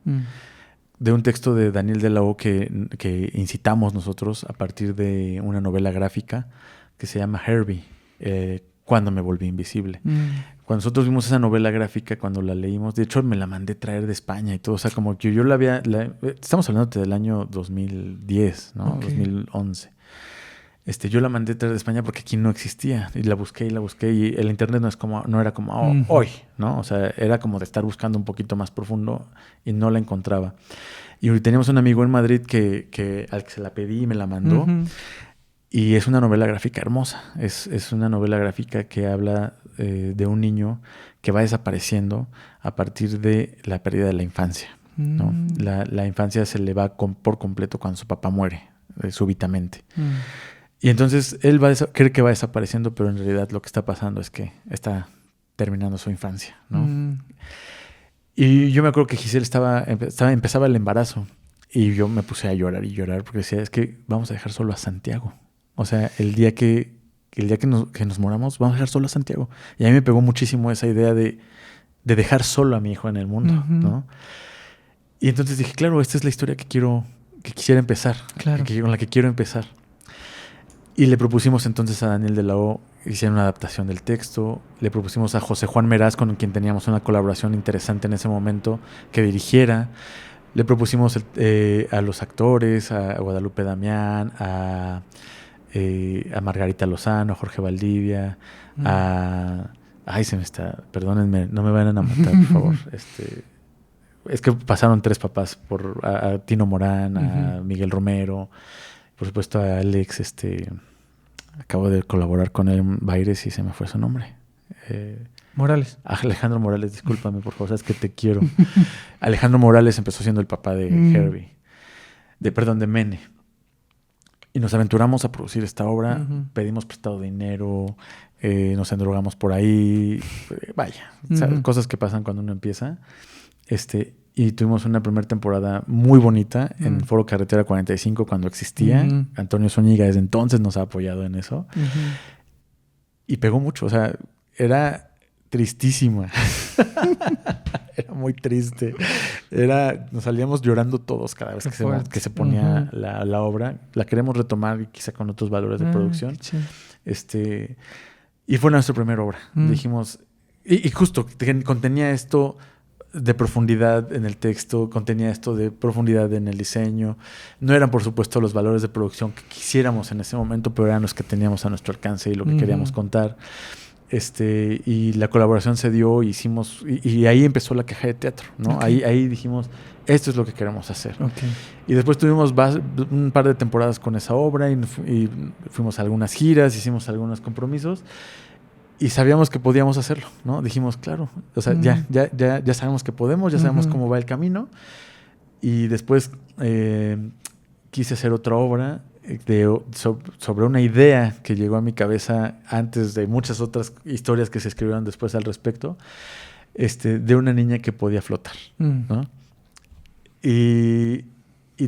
De un texto de Daniel de la O que incitamos nosotros a partir de una novela gráfica que se llama Herbie, Cuando me volví invisible. Cuando nosotros vimos esa novela gráfica, cuando la leímos, de hecho me la mandé traer de España y todo, o sea, como que yo estamos hablando del año 2010, ¿no? Okay. 2011. Yo la mandé traer de España porque aquí no existía y la busqué y el internet no era como hoy, ¿no? O sea, era como de estar buscando un poquito más profundo y no la encontraba. Y teníamos un amigo en Madrid al que se la pedí y me la mandó. Y es una novela gráfica hermosa. Es una novela gráfica que habla de un niño que va desapareciendo a partir de la pérdida de la infancia, ¿no? La infancia se le va por completo cuando su papá muere. súbitamente. Y entonces él cree que va desapareciendo, pero en realidad lo que está pasando es que está terminando su infancia, ¿no? Y yo me acuerdo que Giselle empezaba el embarazo y yo me puse a llorar y llorar porque decía, es que vamos a dejar solo a Santiago. O sea, el día que nos moramos, vamos a dejar solo a Santiago. Y a mí me pegó muchísimo esa idea de dejar solo a mi hijo en el mundo, ¿no? Y entonces dije, claro, esta es la historia que quisiera empezar, Claro. con la que quiero empezar. Y le propusimos entonces a Daniel de la O hiciera una adaptación del texto. Le propusimos a José Juan Meraz, con quien teníamos una colaboración interesante en ese momento, que dirigiera. Le propusimos a los actores, a Guadalupe Damián, a Margarita Lozano, a Jorge Valdivia, Ay, se me está... Perdónenme, no me vayan a matar, por favor. Es que pasaron 3 papás, a Tino Morán, a Miguel Romero, por supuesto a Alex, acabo de colaborar con él en Baires y se me fue su nombre. Morales. Alejandro Morales, discúlpame, por favor, sabes que te quiero. Alejandro Morales empezó siendo el papá de Herbie. De Mene. Y nos aventuramos a producir esta obra, pedimos prestado dinero, nos endrogamos por ahí, vaya, cosas que pasan cuando uno empieza. Y tuvimos una primera temporada muy bonita en Foro Carretera 45 cuando existía. Antonio Zúñiga desde entonces nos ha apoyado en eso. Y pegó mucho, o sea, era tristísima. Era muy triste. Nos salíamos llorando todos cada vez que se ponía la obra. La queremos retomar y quizá con otros valores de producción. Y fue nuestra primera obra. Dijimos, y justo contenía esto de profundidad en el texto, contenía esto de profundidad en el diseño. No eran, por supuesto, los valores de producción que quisiéramos en ese momento, pero eran los que teníamos a nuestro alcance y lo que queríamos contar. Y la colaboración se dio, y ahí empezó la caja de teatro, ¿no? Ahí dijimos, esto es lo que queremos hacer. Y después tuvimos un par de temporadas con esa obra y fuimos a algunas giras, hicimos algunos compromisos y sabíamos que podíamos hacerlo, ¿no? Dijimos, claro, o sea, ya sabemos que podemos, ya sabemos cómo va el camino. Y después quise hacer otra obra sobre una idea que llegó a mi cabeza antes de muchas otras historias que se escribieron después al respecto, de una niña que podía flotar, ¿no? Y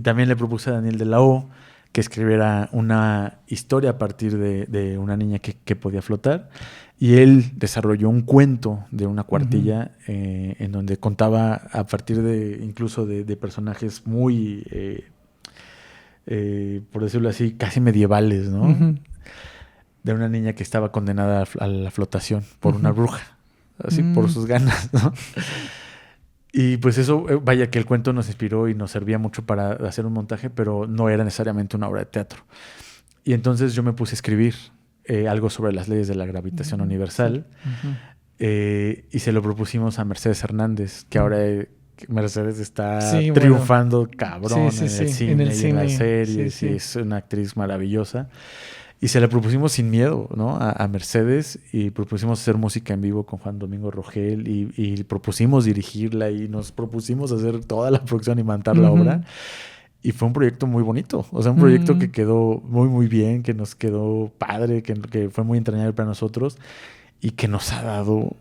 también le propuse a Daniel de la O que escribiera una historia a partir de una niña que podía flotar, y él desarrolló un cuento de una cuartilla en donde contaba a partir incluso de personajes muy... por decirlo así, casi medievales, ¿no? De una niña que estaba condenada a la flotación por una bruja, así por sus ganas, ¿no? Y pues eso, vaya que el cuento nos inspiró y nos servía mucho para hacer un montaje, pero no era necesariamente una obra de teatro. Y entonces yo me puse a escribir algo sobre las leyes de la gravitación universal, y se lo propusimos a Mercedes Hernández, que ahora... Mercedes está triunfando cabrón en el cine y en las series, y es una actriz maravillosa. Y se la propusimos sin miedo, ¿no? A Mercedes, y propusimos hacer música en vivo con Juan Domingo Rogel, y propusimos dirigirla, y nos propusimos hacer toda la producción y montar la obra. Y fue un proyecto muy bonito, o sea, un proyecto que quedó muy, muy bien, que nos quedó padre, que fue muy entrañable para nosotros y que nos ha dado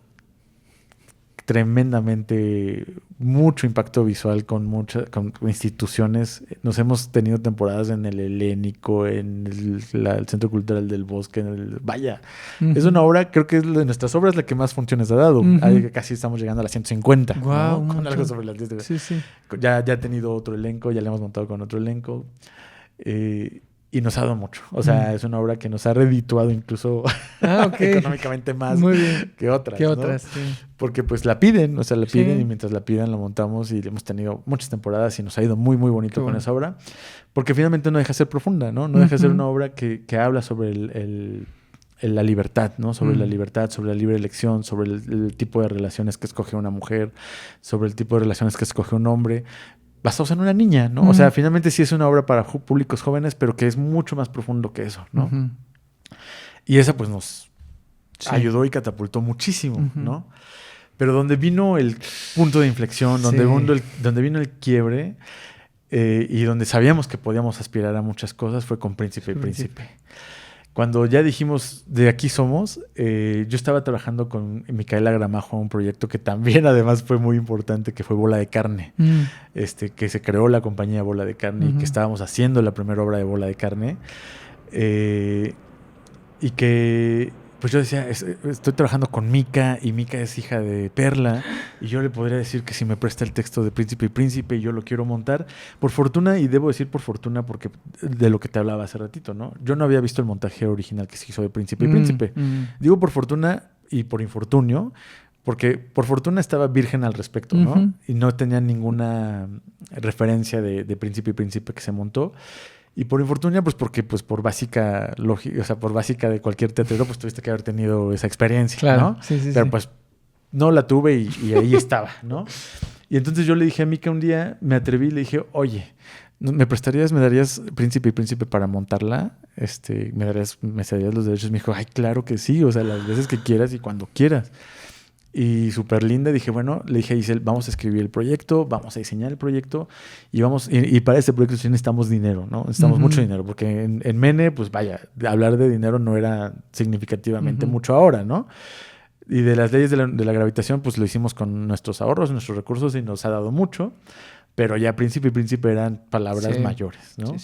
tremendamente mucho impacto visual con instituciones. Nos hemos tenido temporadas en el Helénico, en el Centro Cultural del Bosque, vaya, es una obra, creo que es de nuestras obras la que más funciones ha dado. Casi estamos llegando a las 150, wow, ¿no? Con algo sobre las 10. Ya ha tenido otro elenco, ya le hemos montado con otro elenco. Y nos ha dado mucho. O sea, es una obra que nos ha redituado incluso económicamente más que otras. ¿No? Sí. Porque pues la piden, y mientras la pidan la montamos, y hemos tenido muchas temporadas y nos ha ido muy, muy bonito con esa obra. Porque finalmente no deja de ser profunda, ¿no? No deja de ser una obra que habla sobre la libertad, ¿no? Sobre la libertad, sobre la libre elección, sobre el tipo de relaciones que escoge una mujer, sobre el tipo de relaciones que escoge un hombre, basados en una niña, ¿no? O sea, finalmente sí es una obra para públicos jóvenes, pero que es mucho más profundo que eso, ¿no? Y esa pues nos ayudó y catapultó muchísimo, ¿no? Pero donde vino el punto de inflexión, donde vino el quiebre, y donde sabíamos que podíamos aspirar a muchas cosas fue con Príncipe y Príncipe. Cuando ya dijimos, de aquí somos, yo estaba trabajando con Micaela Gramajo en un proyecto que también además fue muy importante, que fue Bola de Carne. Que se creó la compañía Bola de Carne y que estábamos haciendo la primera obra de Bola de Carne. Y que pues yo decía, estoy trabajando con Mica y Mica es hija de Perla y yo le podría decir que si me presta el texto de Príncipe y Príncipe y yo lo quiero montar. Por fortuna, y debo decir por fortuna porque de lo que te hablaba hace ratito, ¿no? Yo no había visto el montaje original que se hizo de Príncipe y Príncipe. Digo por fortuna y por infortunio, porque por fortuna estaba virgen al respecto, ¿no? Y no tenía ninguna referencia de Príncipe y Príncipe que se montó. Y por infortunia, pues porque pues por básica lógica, o sea, por básica de cualquier teatrero, pues tuviste que haber tenido esa experiencia, claro, ¿no? Sí, pero pues no la tuve y ahí estaba, ¿no? Y entonces yo le dije a Mica un día, me atreví y le dije, oye, me darías Príncipe y Príncipe para montarla? ¿Me cederías los derechos? Me dijo, ay, claro que sí, o sea, las veces que quieras y cuando quieras. Y súper linda, dije, bueno, le dije a Isel, vamos a escribir el proyecto, vamos a diseñar el proyecto y para este proyecto sí necesitamos dinero, ¿no? Necesitamos mucho dinero, porque en Mene, pues vaya, hablar de dinero no era significativamente mucho ahora, ¿no? Y de las leyes de la gravitación, pues lo hicimos con nuestros ahorros, nuestros recursos y nos ha dado mucho, pero ya Príncipe y Príncipe eran palabras mayores, ¿no?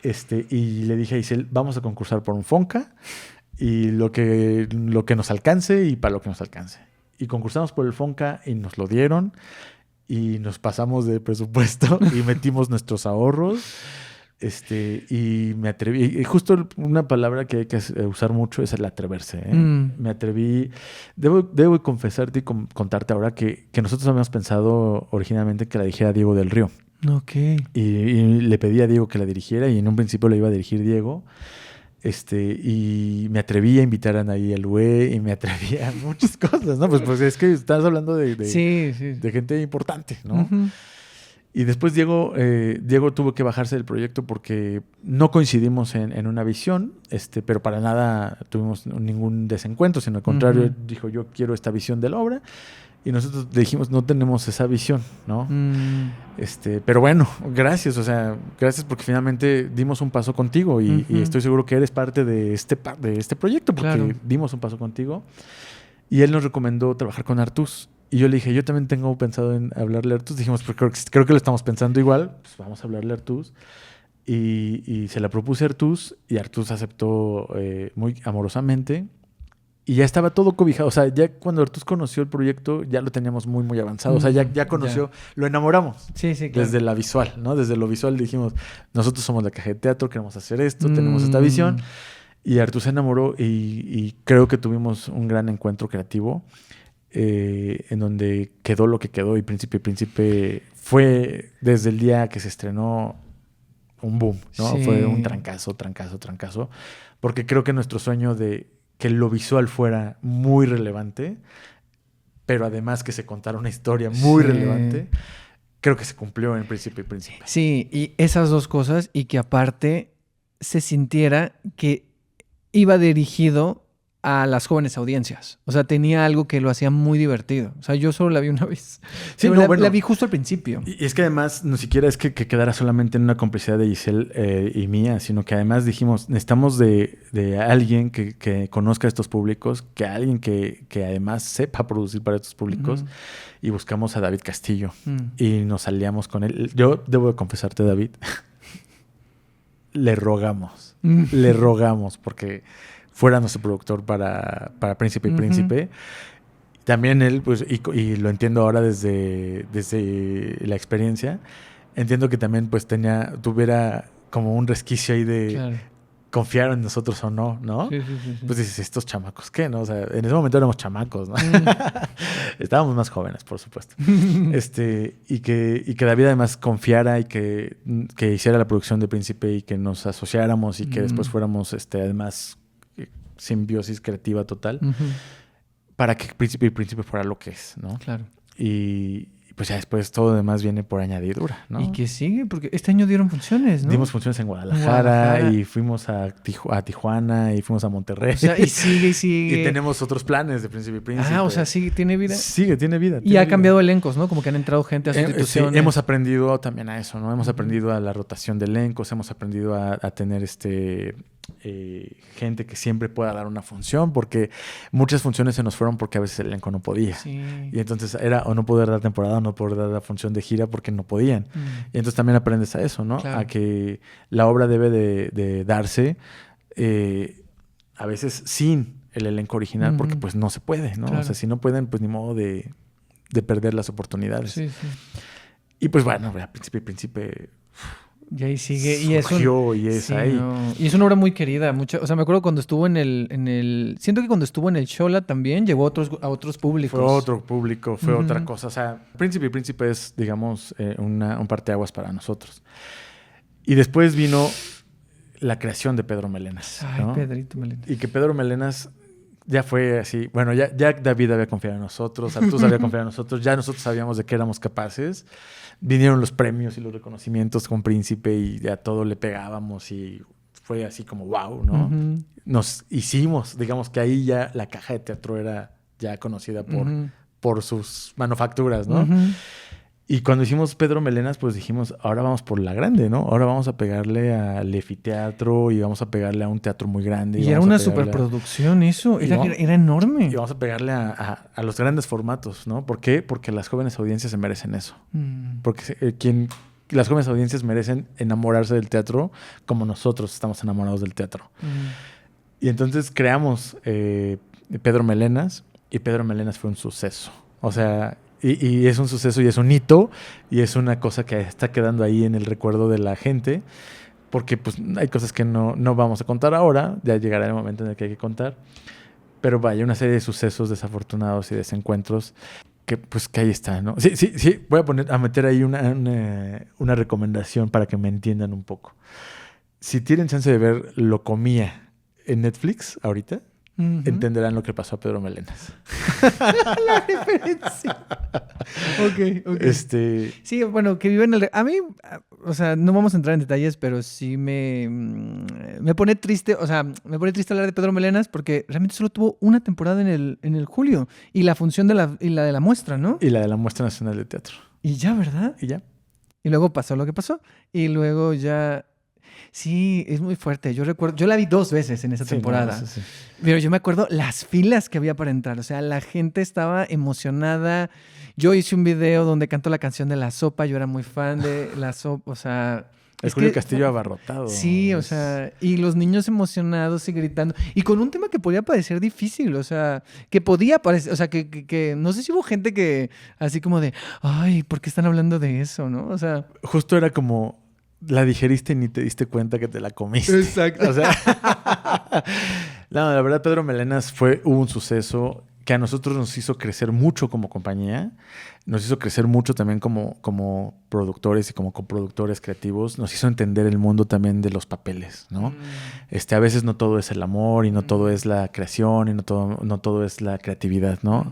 Y le dije a Isel, vamos a concursar por un Fonca y lo que nos alcance y para lo que nos alcance. Y concursamos por el Fonca y nos lo dieron y nos pasamos de presupuesto y metimos nuestros ahorros. Y me atreví. Y justo una palabra que hay que usar mucho es el atreverse. Me atreví. Debo confesarte y contarte ahora que nosotros habíamos pensado originalmente que la dijera Diego del Río. Ok. Y le pedí a Diego que la dirigiera y en un principio la iba a dirigir Diego. Y me atreví a invitar a Anaí Elue y me atreví a muchas cosas, ¿no? Pues es que estás hablando de gente importante, ¿no? Y después Diego tuvo que bajarse del proyecto porque no coincidimos en una visión, pero para nada tuvimos ningún desencuentro, sino al contrario, dijo, yo quiero esta visión de la obra. Y nosotros le dijimos, no tenemos esa visión, ¿no? Pero bueno, gracias, o sea, gracias porque finalmente dimos un paso contigo y estoy seguro que eres parte de este proyecto porque dimos un paso contigo. Y él nos recomendó trabajar con Artús. Y yo le dije, yo también tengo pensado en hablarle a Artús. Dijimos, pues creo que lo estamos pensando igual, pues vamos a hablarle a Artús. Y se la propuse a Artús y Artús aceptó muy amorosamente. Y ya estaba todo cobijado. O sea, ya cuando Artús conoció el proyecto, ya lo teníamos muy, muy avanzado. O sea, ya conoció, lo enamoramos. Sí, claro. Desde la visual, ¿no? Desde lo visual dijimos, nosotros somos la caja de teatro, queremos hacer esto, tenemos esta visión. Y Artús se enamoró y creo que tuvimos un gran encuentro creativo en donde quedó lo que quedó. Y Príncipe fue, desde el día que se estrenó, un boom, ¿no? Sí. Fue un trancazo. Porque creo que nuestro sueño de que lo visual fuera muy relevante, pero además que se contara una historia muy relevante, creo que se cumplió en Príncipe y Príncipe. Sí, y esas dos cosas, y que aparte se sintiera que iba dirigido a las jóvenes audiencias. O sea, tenía algo que lo hacía muy divertido. O sea, yo solo la vi una vez. Sí, la vi justo al principio. Y es que además, no siquiera es que quedara solamente en una complicidad de Giselle y mía, sino que además dijimos, necesitamos de alguien que conozca a estos públicos, que alguien que además sepa producir para estos públicos. Y buscamos a David Castillo. Y nos aliamos con él. Yo debo de confesarte, David, le rogamos porque fuera nuestro productor para Príncipe y Príncipe. También él, pues, y lo entiendo ahora desde la experiencia, entiendo que también pues tuviera como un resquicio ahí de confiar en nosotros o no, ¿no? Sí. Pues dices, ¿estos chamacos qué, no? O sea, en ese momento éramos chamacos, ¿no? Estábamos más jóvenes, por supuesto. Y que David además confiara y que hiciera la producción de Príncipe y que nos asociáramos y que después fuéramos, además, simbiosis creativa total para que Príncipe y Príncipe fuera lo que es, ¿no? Claro. Y pues ya después todo lo demás viene por añadidura, ¿no? ¿Y qué sigue? Porque este año dieron funciones, ¿no? Dimos funciones en Guadalajara, Guadalajara. y fuimos a Tijuana y fuimos a Monterrey. O sea, y sigue. Y tenemos otros planes de Príncipe y Príncipe. O sea, sí, tiene vida. Tiene vida. Y tiene ha vida. cambiado elencos, ¿no? Como que han entrado gente a Sí, sustituciones. hemos aprendido también a eso, ¿no? Hemos aprendido a la rotación de elencos, hemos aprendido a tener gente que siempre pueda dar una función, porque muchas funciones se nos fueron porque a veces el elenco no podía. Sí. Y entonces era o no poder dar temporada o no poder dar la función de gira porque no podían. Y entonces también aprendes a eso, ¿no? Claro. A que la obra debe de darse a veces sin el elenco original, porque pues no se puede, ¿no? Claro. O sea, si no pueden, pues ni modo de perder las oportunidades. Sí, sí. Y pues bueno, Príncipe Y ahí sigue. surgió y es sí, ahí. no. Y es una obra muy querida. O sea, me acuerdo cuando estuvo en el... Siento que cuando estuvo en el Xola también llegó a otros públicos. Fue otro público, fue Ujú. otra cosa. O sea, Príncipe y Príncipe es, digamos, un parteaguas para nosotros. Y después vino la creación de Pedro Melenas. Ay, ¿no? Pedrito Melenas. Y que Pedro Melenas ya fue así. Bueno, ya David había confiado en nosotros, Artús había confiado en nosotros, ya nosotros sabíamos de qué éramos capaces. Vinieron los premios y los reconocimientos con Príncipe y ya todo le pegábamos y fue así como wow, ¿no? Ujú. Nos hicimos, digamos que ahí ya la Caja de Teatro era ya conocida por sus manufacturas, ¿no? Ujú. Y cuando hicimos Pedro Melenas, pues dijimos, ahora vamos por la grande, ¿no? Ahora vamos a pegarle al Efiteatro y vamos a pegarle a un teatro muy grande. Y era vamos una a pegarle superproducción eso. Y Era vamos- enorme. Y vamos a pegarle a los grandes formatos, ¿no? ¿Por qué? Porque las jóvenes audiencias se merecen eso. Porque las jóvenes audiencias merecen enamorarse del teatro como nosotros estamos enamorados del teatro. Y entonces creamos Pedro Melenas, y Pedro Melenas fue un suceso. O sea, y es un suceso y es un hito, y es una cosa que está quedando ahí en el recuerdo de la gente, porque pues hay cosas que no vamos a contar ahora, ya llegará el momento en el que hay que contar, pero vaya, una serie de sucesos desafortunados y desencuentros que pues que ahí está, ¿no? Sí, voy a meter ahí una recomendación para que me entiendan un poco. Si tienen chance de ver Lo Comía en Netflix ahorita, entenderán lo que pasó a Pedro Melenas. La referencia. Ok. Sí, bueno, que vive en el... A mí, o sea, no vamos a entrar en detalles, pero sí me pone triste, o sea, me pone triste hablar de Pedro Melenas porque realmente solo tuvo una temporada en el julio y la función de la de la muestra, ¿no? y la de la Muestra Nacional de Teatro. Y ya, ¿verdad? Y ya. Y luego pasó lo que pasó. Y luego ya... Sí, es muy fuerte. Yo recuerdo... Yo la vi 2 veces en esa Sí, temporada. no, sí. Pero yo me acuerdo las filas que había para entrar. O sea, la gente estaba emocionada. Yo hice un video donde cantó la canción de La Sopa. Yo era muy fan de La Sopa. O sea... El Julio Castillo abarrotado. Sí, o sea, y los niños emocionados y gritando. Y con un tema que podía parecer difícil, o sea, que podía parecer, o sea, que no sé si hubo gente que así como de, ay, ¿por qué están hablando de eso, no? O sea... Justo era como, la digeriste y ni te diste cuenta que te la comiste. Exacto. O sea, no, la verdad, Pedro Melenas fue un suceso que a nosotros nos hizo crecer mucho como compañía, nos hizo crecer mucho también como productores y como coproductores creativos, nos hizo entender el mundo también de los papeles, ¿no? A veces no todo es el amor y no todo es la creación y no todo es la creatividad, ¿no?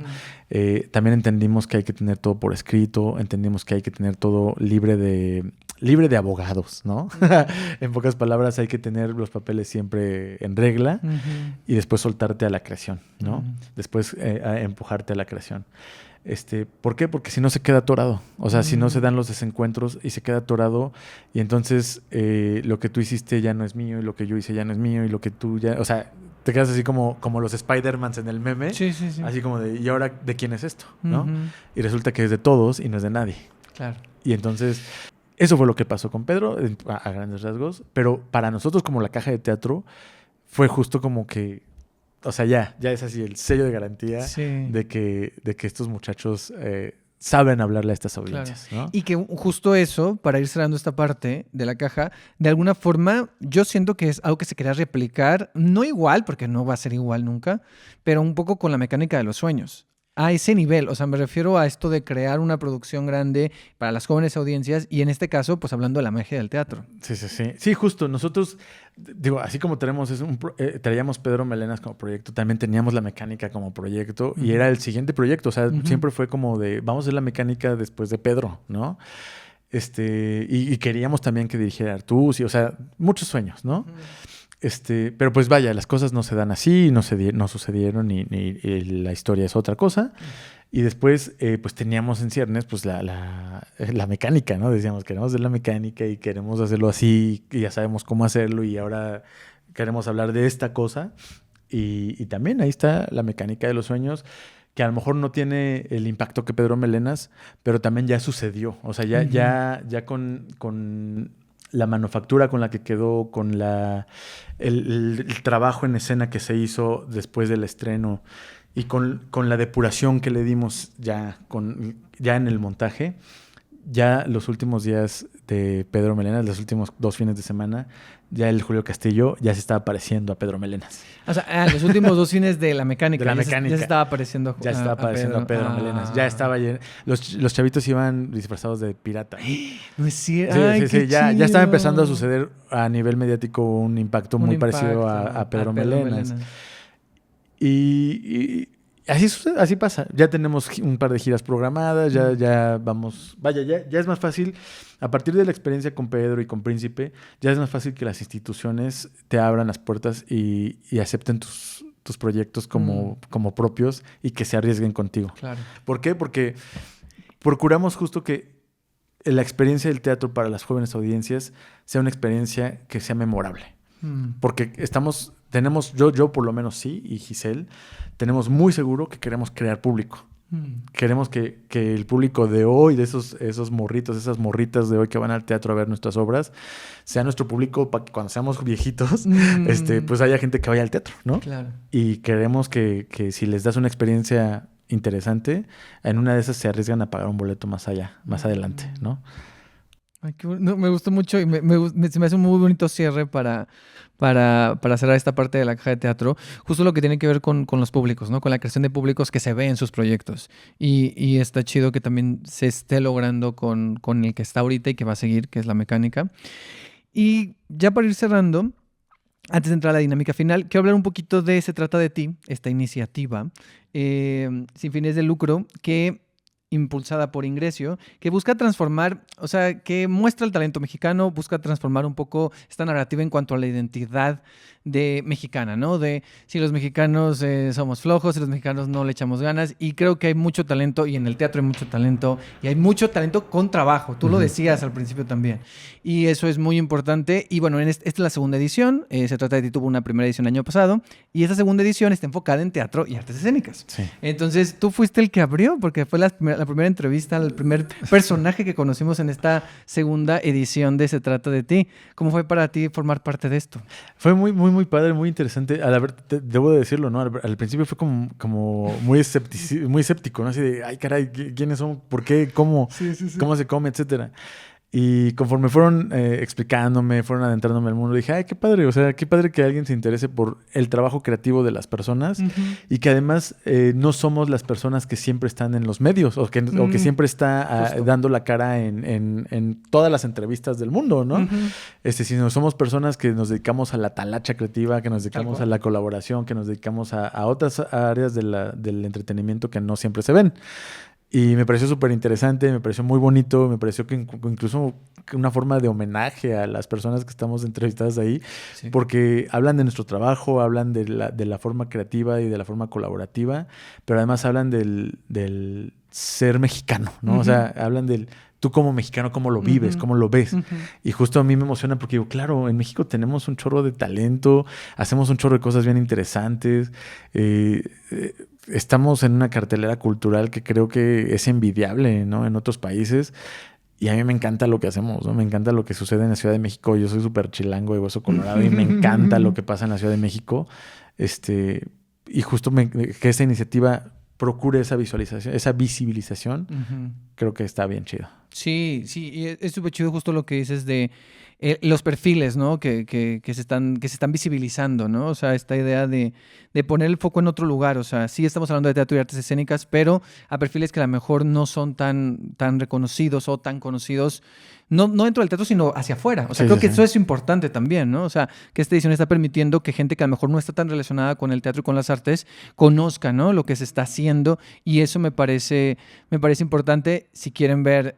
También entendimos que hay que tener todo por escrito, entendimos que hay que tener todo libre de abogados, ¿no? En pocas palabras, hay que tener los papeles siempre en regla y después soltarte a la creación, ¿no? Después a empujarte a la creación. ¿Por qué? Porque si no se queda atorado. O sea, si no se dan los desencuentros y se queda atorado y entonces lo que tú hiciste ya no es mío y lo que yo hice ya no es mío y lo que tú ya... O sea, te quedas así como los Spider-Mans en el meme. Sí. Así como de, ¿y ahora de quién es esto? ¿no? Ujú. Y resulta que es de todos y no es de nadie. Claro. Y entonces, eso fue lo que pasó con Pedro, a grandes rasgos. Pero para nosotros, como la Caja de Teatro, fue justo como que... O sea, ya es así el sello de garantía Sí. de que estos muchachos saben hablarle a estas audiencias, ¿no? Y que justo eso, para ir cerrando esta parte de la caja, de alguna forma yo siento que es algo que se quería replicar, no igual, porque no va a ser igual nunca, pero un poco con la mecánica de los sueños. a ese nivel. O sea, me refiero a esto de crear una producción grande para las jóvenes audiencias y en este caso, pues hablando de la magia del teatro. Sí. Sí, justo. Nosotros, digo, así como traíamos Pedro Melenas como proyecto, también teníamos La Mecánica como proyecto y era el siguiente proyecto. O sea, siempre fue como de, vamos a hacer La Mecánica después de Pedro, ¿no? Y queríamos también que dirigiera Artús, o sea, muchos sueños, ¿no? Pero pues vaya, las cosas no se dan así, no sucedieron y la historia es otra cosa. Y después, pues teníamos en ciernes pues la mecánica, ¿no? Decíamos, queremos hacer la mecánica y queremos hacerlo así y ya sabemos cómo hacerlo y ahora queremos hablar de esta cosa. Y también ahí está La Mecánica de los Sueños, que a lo mejor no tiene el impacto que Pedro Melenas, pero también ya sucedió. O sea, ya con la manufactura con la que quedó, con el trabajo en escena que se hizo después del estreno y con la depuración que le dimos ya en el montaje, ya los últimos días de Pedro Melenas, los últimos 2 fines de semana, ya el Julio Castillo ya se estaba pareciendo a Pedro Melenas. O sea, los últimos 2 fines de La Mecánica. De La Mecánica. Ya se estaba apareciendo a Pedro Melenas. Ya estaba lleno. Los chavitos iban disfrazados de pirata. No es cierto. Sí. Ya estaba empezando a suceder a nivel mediático un impacto muy parecido a Pedro Melenas. Y así pasa. Ya tenemos un par de giras programadas, ya vamos... Vaya, ya es más fácil. A partir de la experiencia con Pedro y con Príncipe, ya es más fácil que las instituciones te abran las puertas y acepten tus proyectos como propios y que se arriesguen contigo. Claro. ¿Por qué? Porque procuramos justo que la experiencia del teatro para las jóvenes audiencias sea una experiencia que sea memorable. Porque tenemos, yo por lo menos sí, y Giselle, tenemos muy seguro que queremos crear público. Queremos que el público de hoy, de esos morritos, esas morritas de hoy que van al teatro a ver nuestras obras, sea nuestro público para que cuando seamos viejitos, pues haya gente que vaya al teatro, ¿no? Claro. Y queremos que si les das una experiencia interesante, en una de esas se arriesgan a pagar un boleto más adelante, ¿no? Ay, me gustó mucho y se me hace un muy bonito cierre para cerrar esta parte de la caja de teatro. Justo lo que tiene que ver con los públicos, ¿no? Con la creación de públicos que se ve en sus proyectos. Y está chido que también se esté logrando con el que está ahorita y que va a seguir, que es La Mecánica. Y ya para ir cerrando, antes de entrar a la dinámica final, quiero hablar un poquito de Se Trata de Ti, esta iniciativa sin fines de lucro que impulsada por Ingresio, que busca transformar, o sea, que muestra el talento mexicano, busca transformar un poco esta narrativa en cuanto a la identidad mexicana, ¿no? De si los mexicanos somos flojos, si los mexicanos no le echamos ganas, y creo que hay mucho talento, y en el teatro hay mucho talento, y hay mucho talento con trabajo, tú lo decías al principio también, y eso es muy importante, y bueno, esta es la segunda edición, Se Trata de Ti tuvo una primera edición el año pasado, y esta segunda edición está enfocada en teatro y artes escénicas. Sí. Entonces, tú fuiste el que abrió, porque fue la primera entrevista, el primer personaje que conocimos en esta segunda edición de Se Trata de Ti. ¿Cómo fue para ti formar parte de esto? Fue muy, muy, muy padre, muy interesante. Debo de decirlo, ¿no? Al principio fue como muy escéptico, ¿no? Así de, ay, caray, ¿quiénes son? ¿Por qué? ¿Cómo? Sí. ¿Cómo se come? Etcétera. Y conforme fueron explicándome, fueron adentrándome al mundo, dije, ay, qué padre, o sea, qué padre que alguien se interese por el trabajo creativo de las personas y que además no somos las personas que siempre están en los medios o que siempre está dando la cara en todas las entrevistas del mundo, ¿no? Sino somos personas que nos dedicamos a la talacha creativa, que nos dedicamos a la colaboración, que nos dedicamos a otras áreas del entretenimiento que no siempre se ven. Y me pareció súper interesante, me pareció muy bonito, me pareció que incluso una forma de homenaje a las personas que estamos entrevistadas ahí, sí. Porque hablan de nuestro trabajo, hablan de la forma creativa y de la forma colaborativa, pero además hablan del ser mexicano, ¿no? O sea, hablan del... Tú como mexicano, ¿cómo lo vives? ¿Cómo lo ves? Y justo a mí me emociona porque digo, claro, en México tenemos un chorro de talento, hacemos un chorro de cosas bien interesantes, estamos en una cartelera cultural que creo que es envidiable, ¿no? En otros países. Y a mí me encanta lo que hacemos, ¿no? Me encanta lo que sucede en la Ciudad de México. Yo soy súper chilango de hueso colorado y me encanta lo que pasa en la Ciudad de México. Y justo que esta iniciativa procure esa visualización, esa visibilización, creo que está bien chido. Sí, y es súper chido justo lo que dices de los perfiles, ¿no? Que se están visibilizando, ¿no? O sea, esta idea de poner el foco en otro lugar. O sea, sí estamos hablando de teatro y artes escénicas, pero a perfiles que a lo mejor no son tan reconocidos o tan conocidos, no dentro del teatro, sino hacia afuera. O sea, creo que eso es importante también, ¿no? O sea, que esta edición está permitiendo que gente que a lo mejor no está tan relacionada con el teatro y con las artes conozca, ¿no? Lo que se está haciendo, y eso me parece importante. Si quieren ver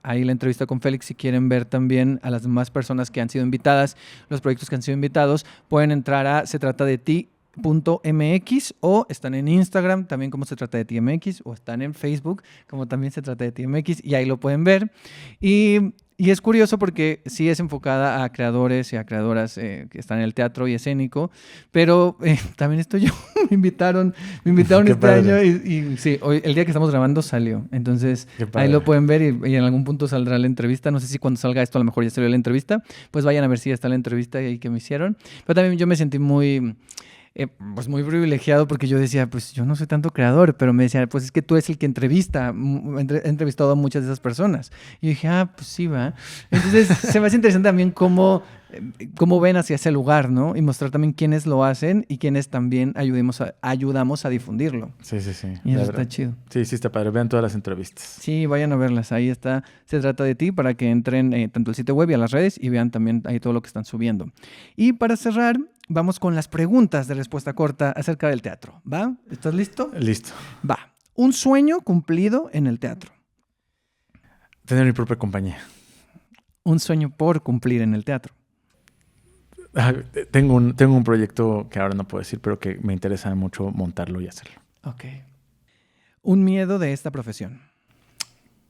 ahí la entrevista con Félix, si quieren ver también a las demás personas que han sido invitadas, los proyectos que han sido invitados, pueden entrar a setrata-de-ti.mx, o están en Instagram también como Se Trata de Ti MX, o están en Facebook como también Se Trata de Ti MX, y ahí lo pueden ver. Y es curioso porque sí es enfocada a creadores y a creadoras que están en el teatro y escénico, pero también estoy yo. me invitaron este año y sí, hoy, el día que estamos grabando salió. Entonces ahí lo pueden ver y en algún punto saldrá la entrevista. No sé si cuando salga esto a lo mejor ya salió la entrevista. Pues vayan a ver si ya está la entrevista ahí que me hicieron. Pero también yo me sentí muy privilegiado, porque yo decía, pues yo no soy tanto creador, pero me decían, pues es que tú eres el que entrevista. He entrevistado a muchas de esas personas. Y yo dije, pues sí, va. Entonces se me hace interesante también cómo ven hacia ese lugar, ¿no? Y mostrar también quiénes lo hacen y quiénes también ayudamos a difundirlo. Sí. Y eso está chido. Sí, está padre. Vean todas las entrevistas. Sí, vayan a verlas. Ahí está Se Trata de Ti, para que entren tanto al sitio web y a las redes y vean también ahí todo lo que están subiendo. Y para cerrar, vamos con las preguntas de respuesta corta acerca del teatro. ¿Va? ¿Estás listo? Listo. Va. Un sueño cumplido en el teatro. Tener mi propia compañía. Un sueño por cumplir en el teatro. Tengo un proyecto que ahora no puedo decir, pero que me interesa mucho montarlo y hacerlo. Ok. Un miedo de esta profesión.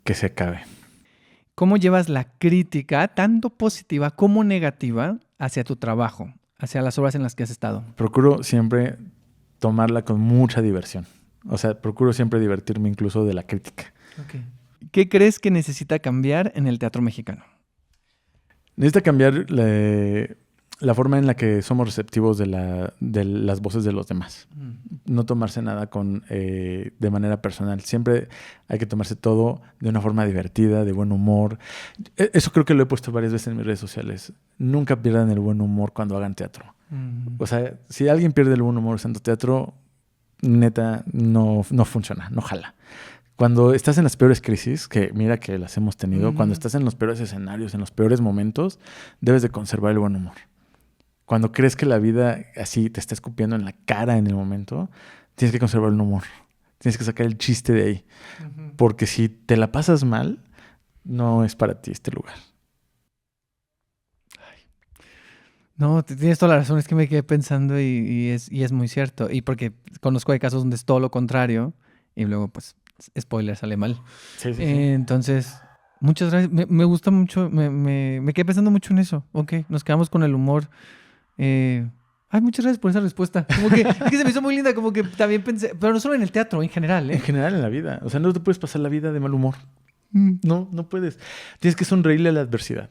Que se acabe. ¿Cómo llevas la crítica, tanto positiva como negativa, hacia tu trabajo, hacia las obras en las que has estado? Procuro siempre tomarla con mucha diversión. O sea, procuro siempre divertirme incluso de la crítica. Okay. ¿Qué crees que necesita cambiar en el teatro mexicano? Necesita cambiar la forma en la que somos receptivos de las voces de los demás. No tomarse nada de manera personal. Siempre hay que tomarse todo de una forma divertida, de buen humor. Eso creo que lo he puesto varias veces en mis redes sociales. Nunca pierdan el buen humor cuando hagan teatro. O sea, si alguien pierde el buen humor haciendo teatro, neta, no funciona, no jala. Cuando estás en las peores crisis, que mira que las hemos tenido, cuando estás en los peores escenarios, en los peores momentos, debes de conservar el buen humor. Cuando crees que la vida así te está escupiendo en la cara en el momento, tienes que conservar el humor. Tienes que sacar el chiste de ahí. Porque si te la pasas mal, no es para ti este lugar. No, tienes toda la razón. Es que me quedé pensando y es muy cierto. Y porque conozco de casos donde es todo lo contrario y luego, pues, spoiler, sale mal. Sí. Entonces, muchas gracias. Me gusta mucho. Me quedé pensando mucho en eso. Ok, nos quedamos con el humor. Muchas gracias por esa respuesta. Como que, es que se me hizo muy linda, como que también pensé, pero no solo en el teatro, en general. En general en la vida. O sea, no te puedes pasar la vida de mal humor. No puedes. Tienes que sonreírle a la adversidad.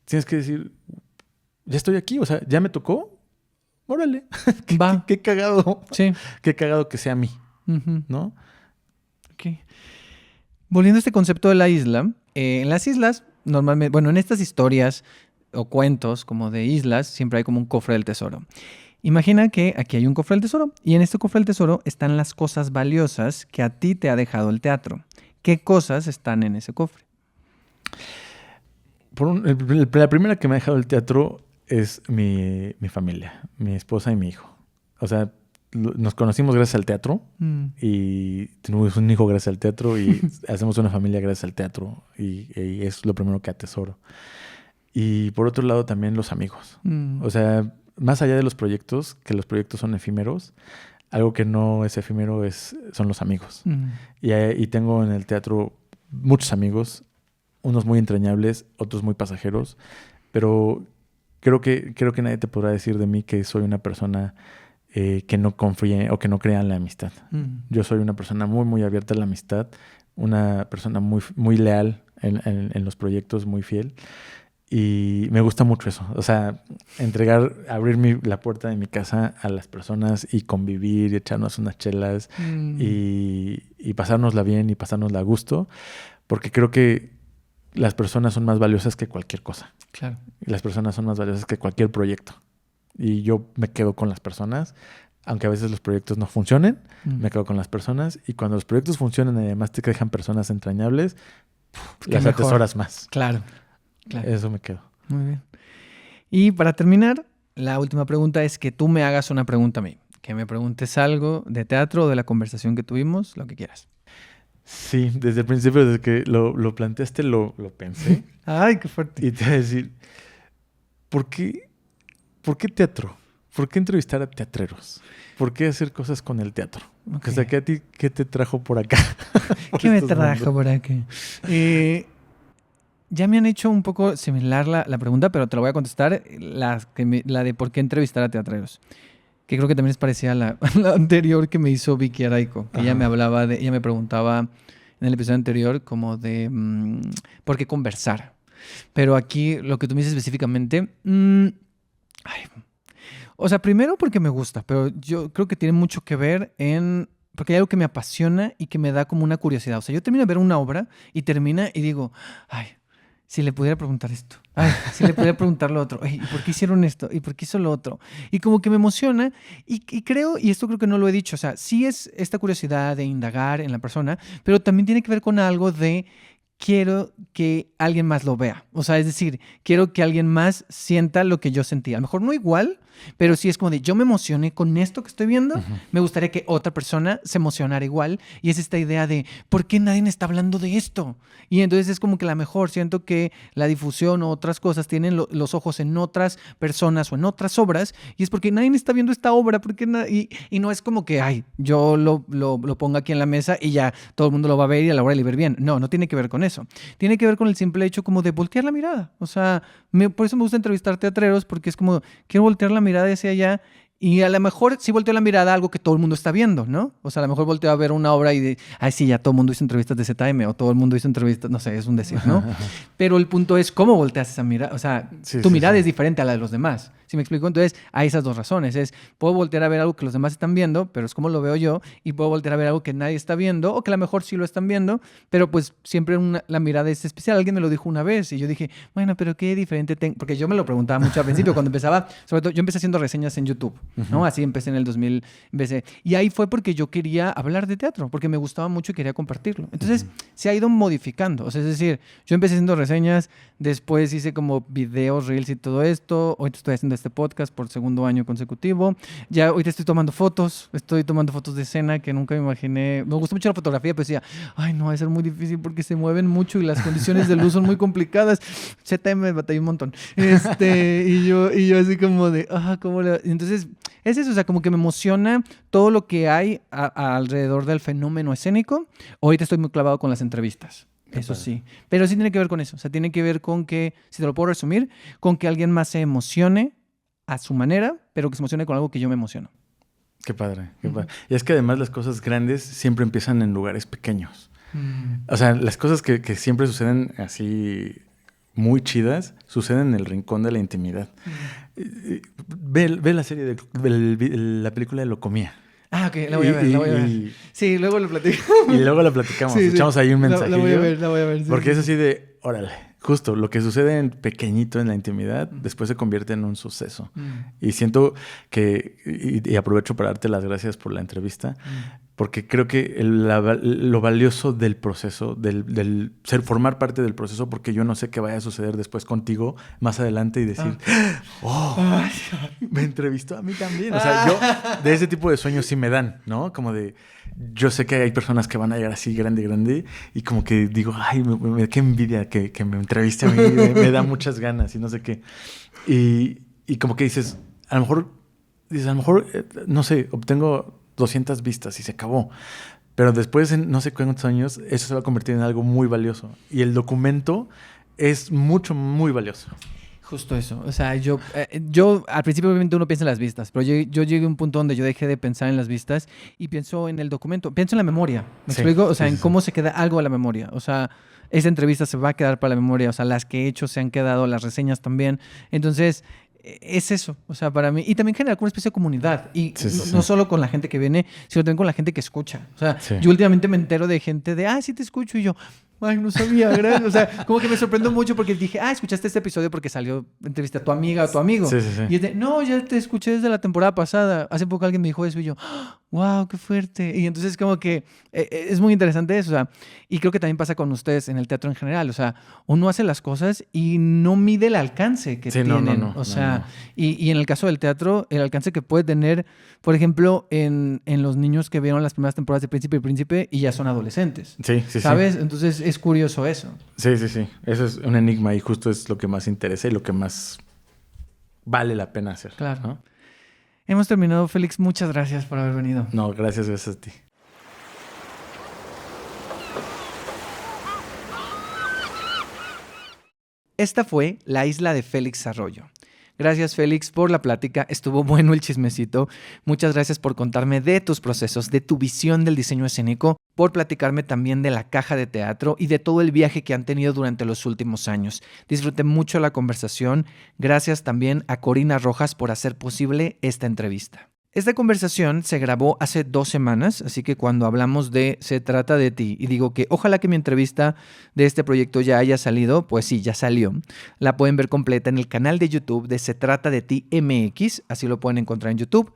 Tienes que decir, ya estoy aquí, o sea, ya me tocó. Órale. Qué cagado. Sí. Qué cagado que sea a mí. ¿No? Ok. Volviendo a este concepto de la isla, en las islas, normalmente, en estas historias o cuentos como de islas, siempre hay como un cofre del tesoro. Imagina que aquí hay un cofre del tesoro y en este cofre del tesoro están las cosas valiosas que a ti te ha dejado el teatro. ¿Qué cosas están en ese cofre? La primera que me ha dejado el teatro es mi familia, mi esposa y mi hijo. O sea, nos conocimos gracias al teatro y tenemos un hijo gracias al teatro y hacemos una familia gracias al teatro y es lo primero que atesoro. Y por otro lado también los amigos. O sea, más allá de los proyectos, que los proyectos son efímeros, algo que no es efímero son los amigos. Y tengo en el teatro muchos amigos, unos muy entrañables, otros muy pasajeros, pero creo que nadie te podrá decir de mí que soy una persona que no confíe o que no crea en la amistad. Yo soy una persona muy, muy abierta a la amistad, una persona muy, muy leal en los proyectos, muy fiel. Y me gusta mucho eso. O sea, abrir la puerta de mi casa a las personas y convivir y echarnos unas chelas y pasárnosla bien y pasárnosla a gusto. Porque creo que las personas son más valiosas que cualquier cosa. Claro. Y las personas son más valiosas que cualquier proyecto. Y yo me quedo con las personas, aunque a veces los proyectos no funcionen, me quedo con las personas. Y cuando los proyectos funcionan y además te dejan personas entrañables, las mejor. atesoras más. Claro. Eso me quedo. Muy bien. Y para terminar, la última pregunta es que tú me hagas una pregunta a mí. Que me preguntes algo de teatro o de la conversación que tuvimos, lo que quieras. Sí, desde el principio, desde que lo planteaste, lo pensé. Ay, qué fuerte. Y te voy a decir, ¿por qué teatro? ¿Por qué entrevistar a teatreros? ¿Por qué hacer cosas con el teatro? Okay. O sea, ¿qué te trajo por acá? ¿Qué me trajo por aquí? Ya me han hecho un poco similar la pregunta, pero te la voy a contestar, la de por qué entrevistar a teatreros. Que creo que también es parecida a la anterior que me hizo Vicky Araico. Que ella me preguntaba en el episodio anterior como de por qué conversar. Pero aquí lo que tú me dices específicamente... o sea, primero porque me gusta, pero yo creo que tiene mucho que ver porque hay algo que me apasiona y que me da como una curiosidad. O sea, yo termino de ver una obra y termina y digo, ay, si le pudiera preguntar esto. Ay, si le pudiera preguntar lo otro. Ay, ¿y por qué hicieron esto? ¿Y por qué hizo lo otro? Y como que me emociona y creo, y esto creo que no lo he dicho, o sea, sí es esta curiosidad de indagar en la persona, pero también tiene que ver con algo de quiero que alguien más lo vea. O sea, es decir, quiero que alguien más sienta lo que yo sentía. A lo mejor no igual, pero sí es como de yo me emocioné con esto que estoy viendo. Me gustaría que otra persona se emocionara igual. Y es esta idea de ¿por qué nadie está hablando de esto? Y entonces es como que a lo mejor siento que la difusión o otras cosas tienen los ojos en otras personas o en otras obras. Y es porque nadie está viendo esta obra. Y no es como que, ay, yo lo pongo aquí en la mesa y ya todo el mundo lo va a ver y a la hora de ver bien. No tiene que ver con eso. Tiene que ver con el simple hecho como de voltear la mirada. O sea, por eso me gusta entrevistar teatreros, porque es como, quiero voltear la mirada hacia allá y a lo mejor sí volteo la mirada a algo que todo el mundo está viendo, ¿no? O sea, a lo mejor volteo a ver una obra y ay, sí, ya todo el mundo hizo entrevistas de ZM o todo el mundo hizo entrevistas, no sé, es un decir, ¿no? Pero el punto es cómo volteas esa mirada. O sea, tu mirada es diferente a la de los demás. ¿Sí me explico? Entonces, hay esas dos razones. Puedo voltear a ver algo que los demás están viendo, pero es como lo veo yo, y puedo voltear a ver algo que nadie está viendo, o que a lo mejor sí lo están viendo, pero pues siempre la mirada es especial. Alguien me lo dijo una vez, y yo dije, bueno, pero qué diferente tengo, porque yo me lo preguntaba mucho al principio, cuando empezaba, sobre todo, yo empecé haciendo reseñas en YouTube, ¿no? Así empecé en el 2000, y ahí fue porque yo quería hablar de teatro, porque me gustaba mucho y quería compartirlo. Entonces, se ha ido modificando. O sea, es decir, yo empecé haciendo reseñas, después hice como videos, reels y todo esto, hoy estoy haciendo este podcast por segundo año consecutivo. Ya ahorita estoy tomando fotos de escena que nunca me imaginé. Me gusta mucho la fotografía, pero decía, ay, no, va a ser muy difícil porque se mueven mucho y las condiciones de luz son muy complicadas. ZM batallé un montón. Y yo así como de, ¿cómo le...? Entonces, es eso, o sea, como que me emociona todo lo que hay alrededor del fenómeno escénico. Ahorita estoy muy clavado con las entrevistas. Eso sí. Pero sí tiene que ver con eso. O sea, tiene que ver con que, si te lo puedo resumir, con que alguien más se emocione a su manera, pero que se emocione con algo que yo me emociono. Qué padre, qué padre. Y es que además las cosas grandes siempre empiezan en lugares pequeños. O sea, las cosas que siempre suceden así muy chidas, suceden en el rincón de la intimidad. Ve la serie, la película de Locomía. Ok, la voy a ver. Sí, luego lo platicamos. Y luego la platicamos, echamos ahí un mensajillo. La voy a ver. Sí, porque es así de, órale, justo, lo que sucede en pequeñito en la intimidad, después se convierte en un suceso. Y siento que, y aprovecho para darte las gracias por la entrevista, porque creo que lo valioso del proceso, del formar parte del proceso, porque yo no sé qué vaya a suceder después contigo más adelante y decir, me entrevistó a mí también. O sea, yo de ese tipo de sueños sí me dan, ¿no? Como de, yo sé que hay personas que van a llegar así grande y como que digo, ay, qué envidia que me entreviste a mí, me da muchas ganas y no sé qué. Y como que dices, a lo mejor, no sé, obtengo 200 vistas y se acabó. Pero después, en no sé cuántos años, eso se va a convertir en algo muy valioso. Y el documento es muy valioso. Justo eso. O sea, yo al principio obviamente uno piensa en las vistas, pero yo llegué a un punto donde yo dejé de pensar en las vistas y pienso en el documento, pienso en la memoria. ¿Me explico? O sea, en cómo se queda algo a la memoria. O sea, esa entrevista se va a quedar para la memoria. O sea, las que he hecho se han quedado, las reseñas también. Entonces, es eso, o sea, para mí. Y también generar como una especie de comunidad. Y Sí. no solo con la gente que viene, sino también con la gente que escucha. O sea, Sí. yo últimamente me entero de gente de, sí te escucho. Y yo, ay, no sabía, gracias. O sea, como que me sorprendo mucho porque dije, escuchaste este episodio porque salió entrevista a tu amiga o tu amigo. Sí. Y es de, no, ya te escuché desde la temporada pasada. Hace poco alguien me dijo eso y yo, wow, qué fuerte. Y entonces como que es muy interesante eso. O sea, y creo que también pasa con ustedes en el teatro en general. O sea, uno hace las cosas y no mide el alcance que tienen. O sea, y en el caso del teatro, el alcance que puede tener, por ejemplo, en los niños que vieron las primeras temporadas de Príncipe y Príncipe y ya son adolescentes. Sí. ¿Sabes? Entonces es curioso eso. Sí. Eso es un enigma y justo es lo que más interesa y lo que más vale la pena hacer. Claro. ¿No? Hemos terminado, Félix. Muchas gracias por haber venido. No, gracias a ti. Esta fue La Isla de Félix Arroyo. Gracias, Félix, por la plática. Estuvo bueno el chismecito. Muchas gracias por contarme de tus procesos, de tu visión del diseño escénico, por platicarme también de la caja de teatro y de todo el viaje que han tenido durante los últimos años. Disfruté mucho la conversación. Gracias también a Corina Rojas por hacer posible esta entrevista. Esta conversación se grabó hace 2 semanas, así que cuando hablamos de Se trata de ti y digo que ojalá que mi entrevista de este proyecto ya haya salido, pues sí, ya salió. La pueden ver completa en el canal de YouTube de Se trata de ti MX, así lo pueden encontrar en YouTube.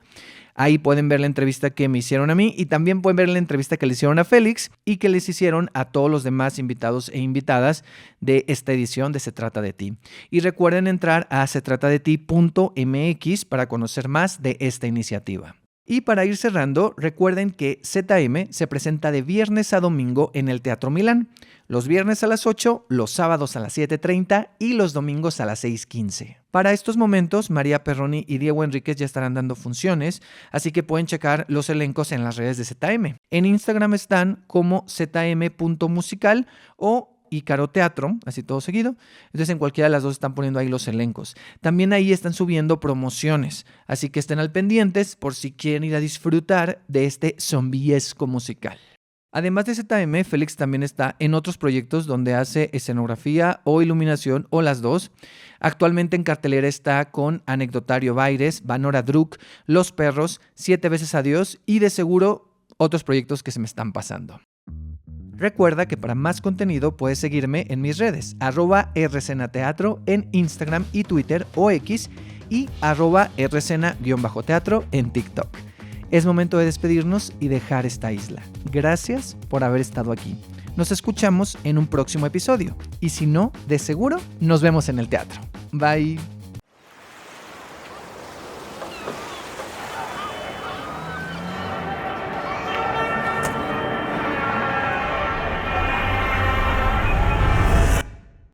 Ahí pueden ver la entrevista que me hicieron a mí y también pueden ver la entrevista que le hicieron a Félix y que les hicieron a todos los demás invitados e invitadas de esta edición de Se trata de ti. Y recuerden entrar a setratadeti.mx para conocer más de esta iniciativa. Y para ir cerrando, recuerden que ZM se presenta de viernes a domingo en el Teatro Milán, los viernes a las 8, los sábados a las 7:30 y los domingos a las 6:15. Para estos momentos, María Perroni y Diego Enríquez ya estarán dando funciones, así que pueden checar los elencos en las redes de ZM. En Instagram están como zm.musical o Ícaro Teatro, así todo seguido. Entonces en cualquiera de las dos están poniendo ahí los elencos. También ahí están subiendo promociones, así que estén al pendientes por si quieren ir a disfrutar de este zombiesco musical. Además de ZM, Félix también está en otros proyectos donde hace escenografía o iluminación o las dos. Actualmente en cartelera está con Anecdotario Baires, Vanora Druk, Los Perros, 7 veces Adiós y de seguro otros proyectos que se me están pasando. Recuerda que para más contenido puedes seguirme en mis redes, @rcenateatro en Instagram y Twitter o X y @rcena_teatro en TikTok. Es momento de despedirnos y dejar esta isla. Gracias por haber estado aquí. Nos escuchamos en un próximo episodio y si no, de seguro, nos vemos en el teatro. Bye.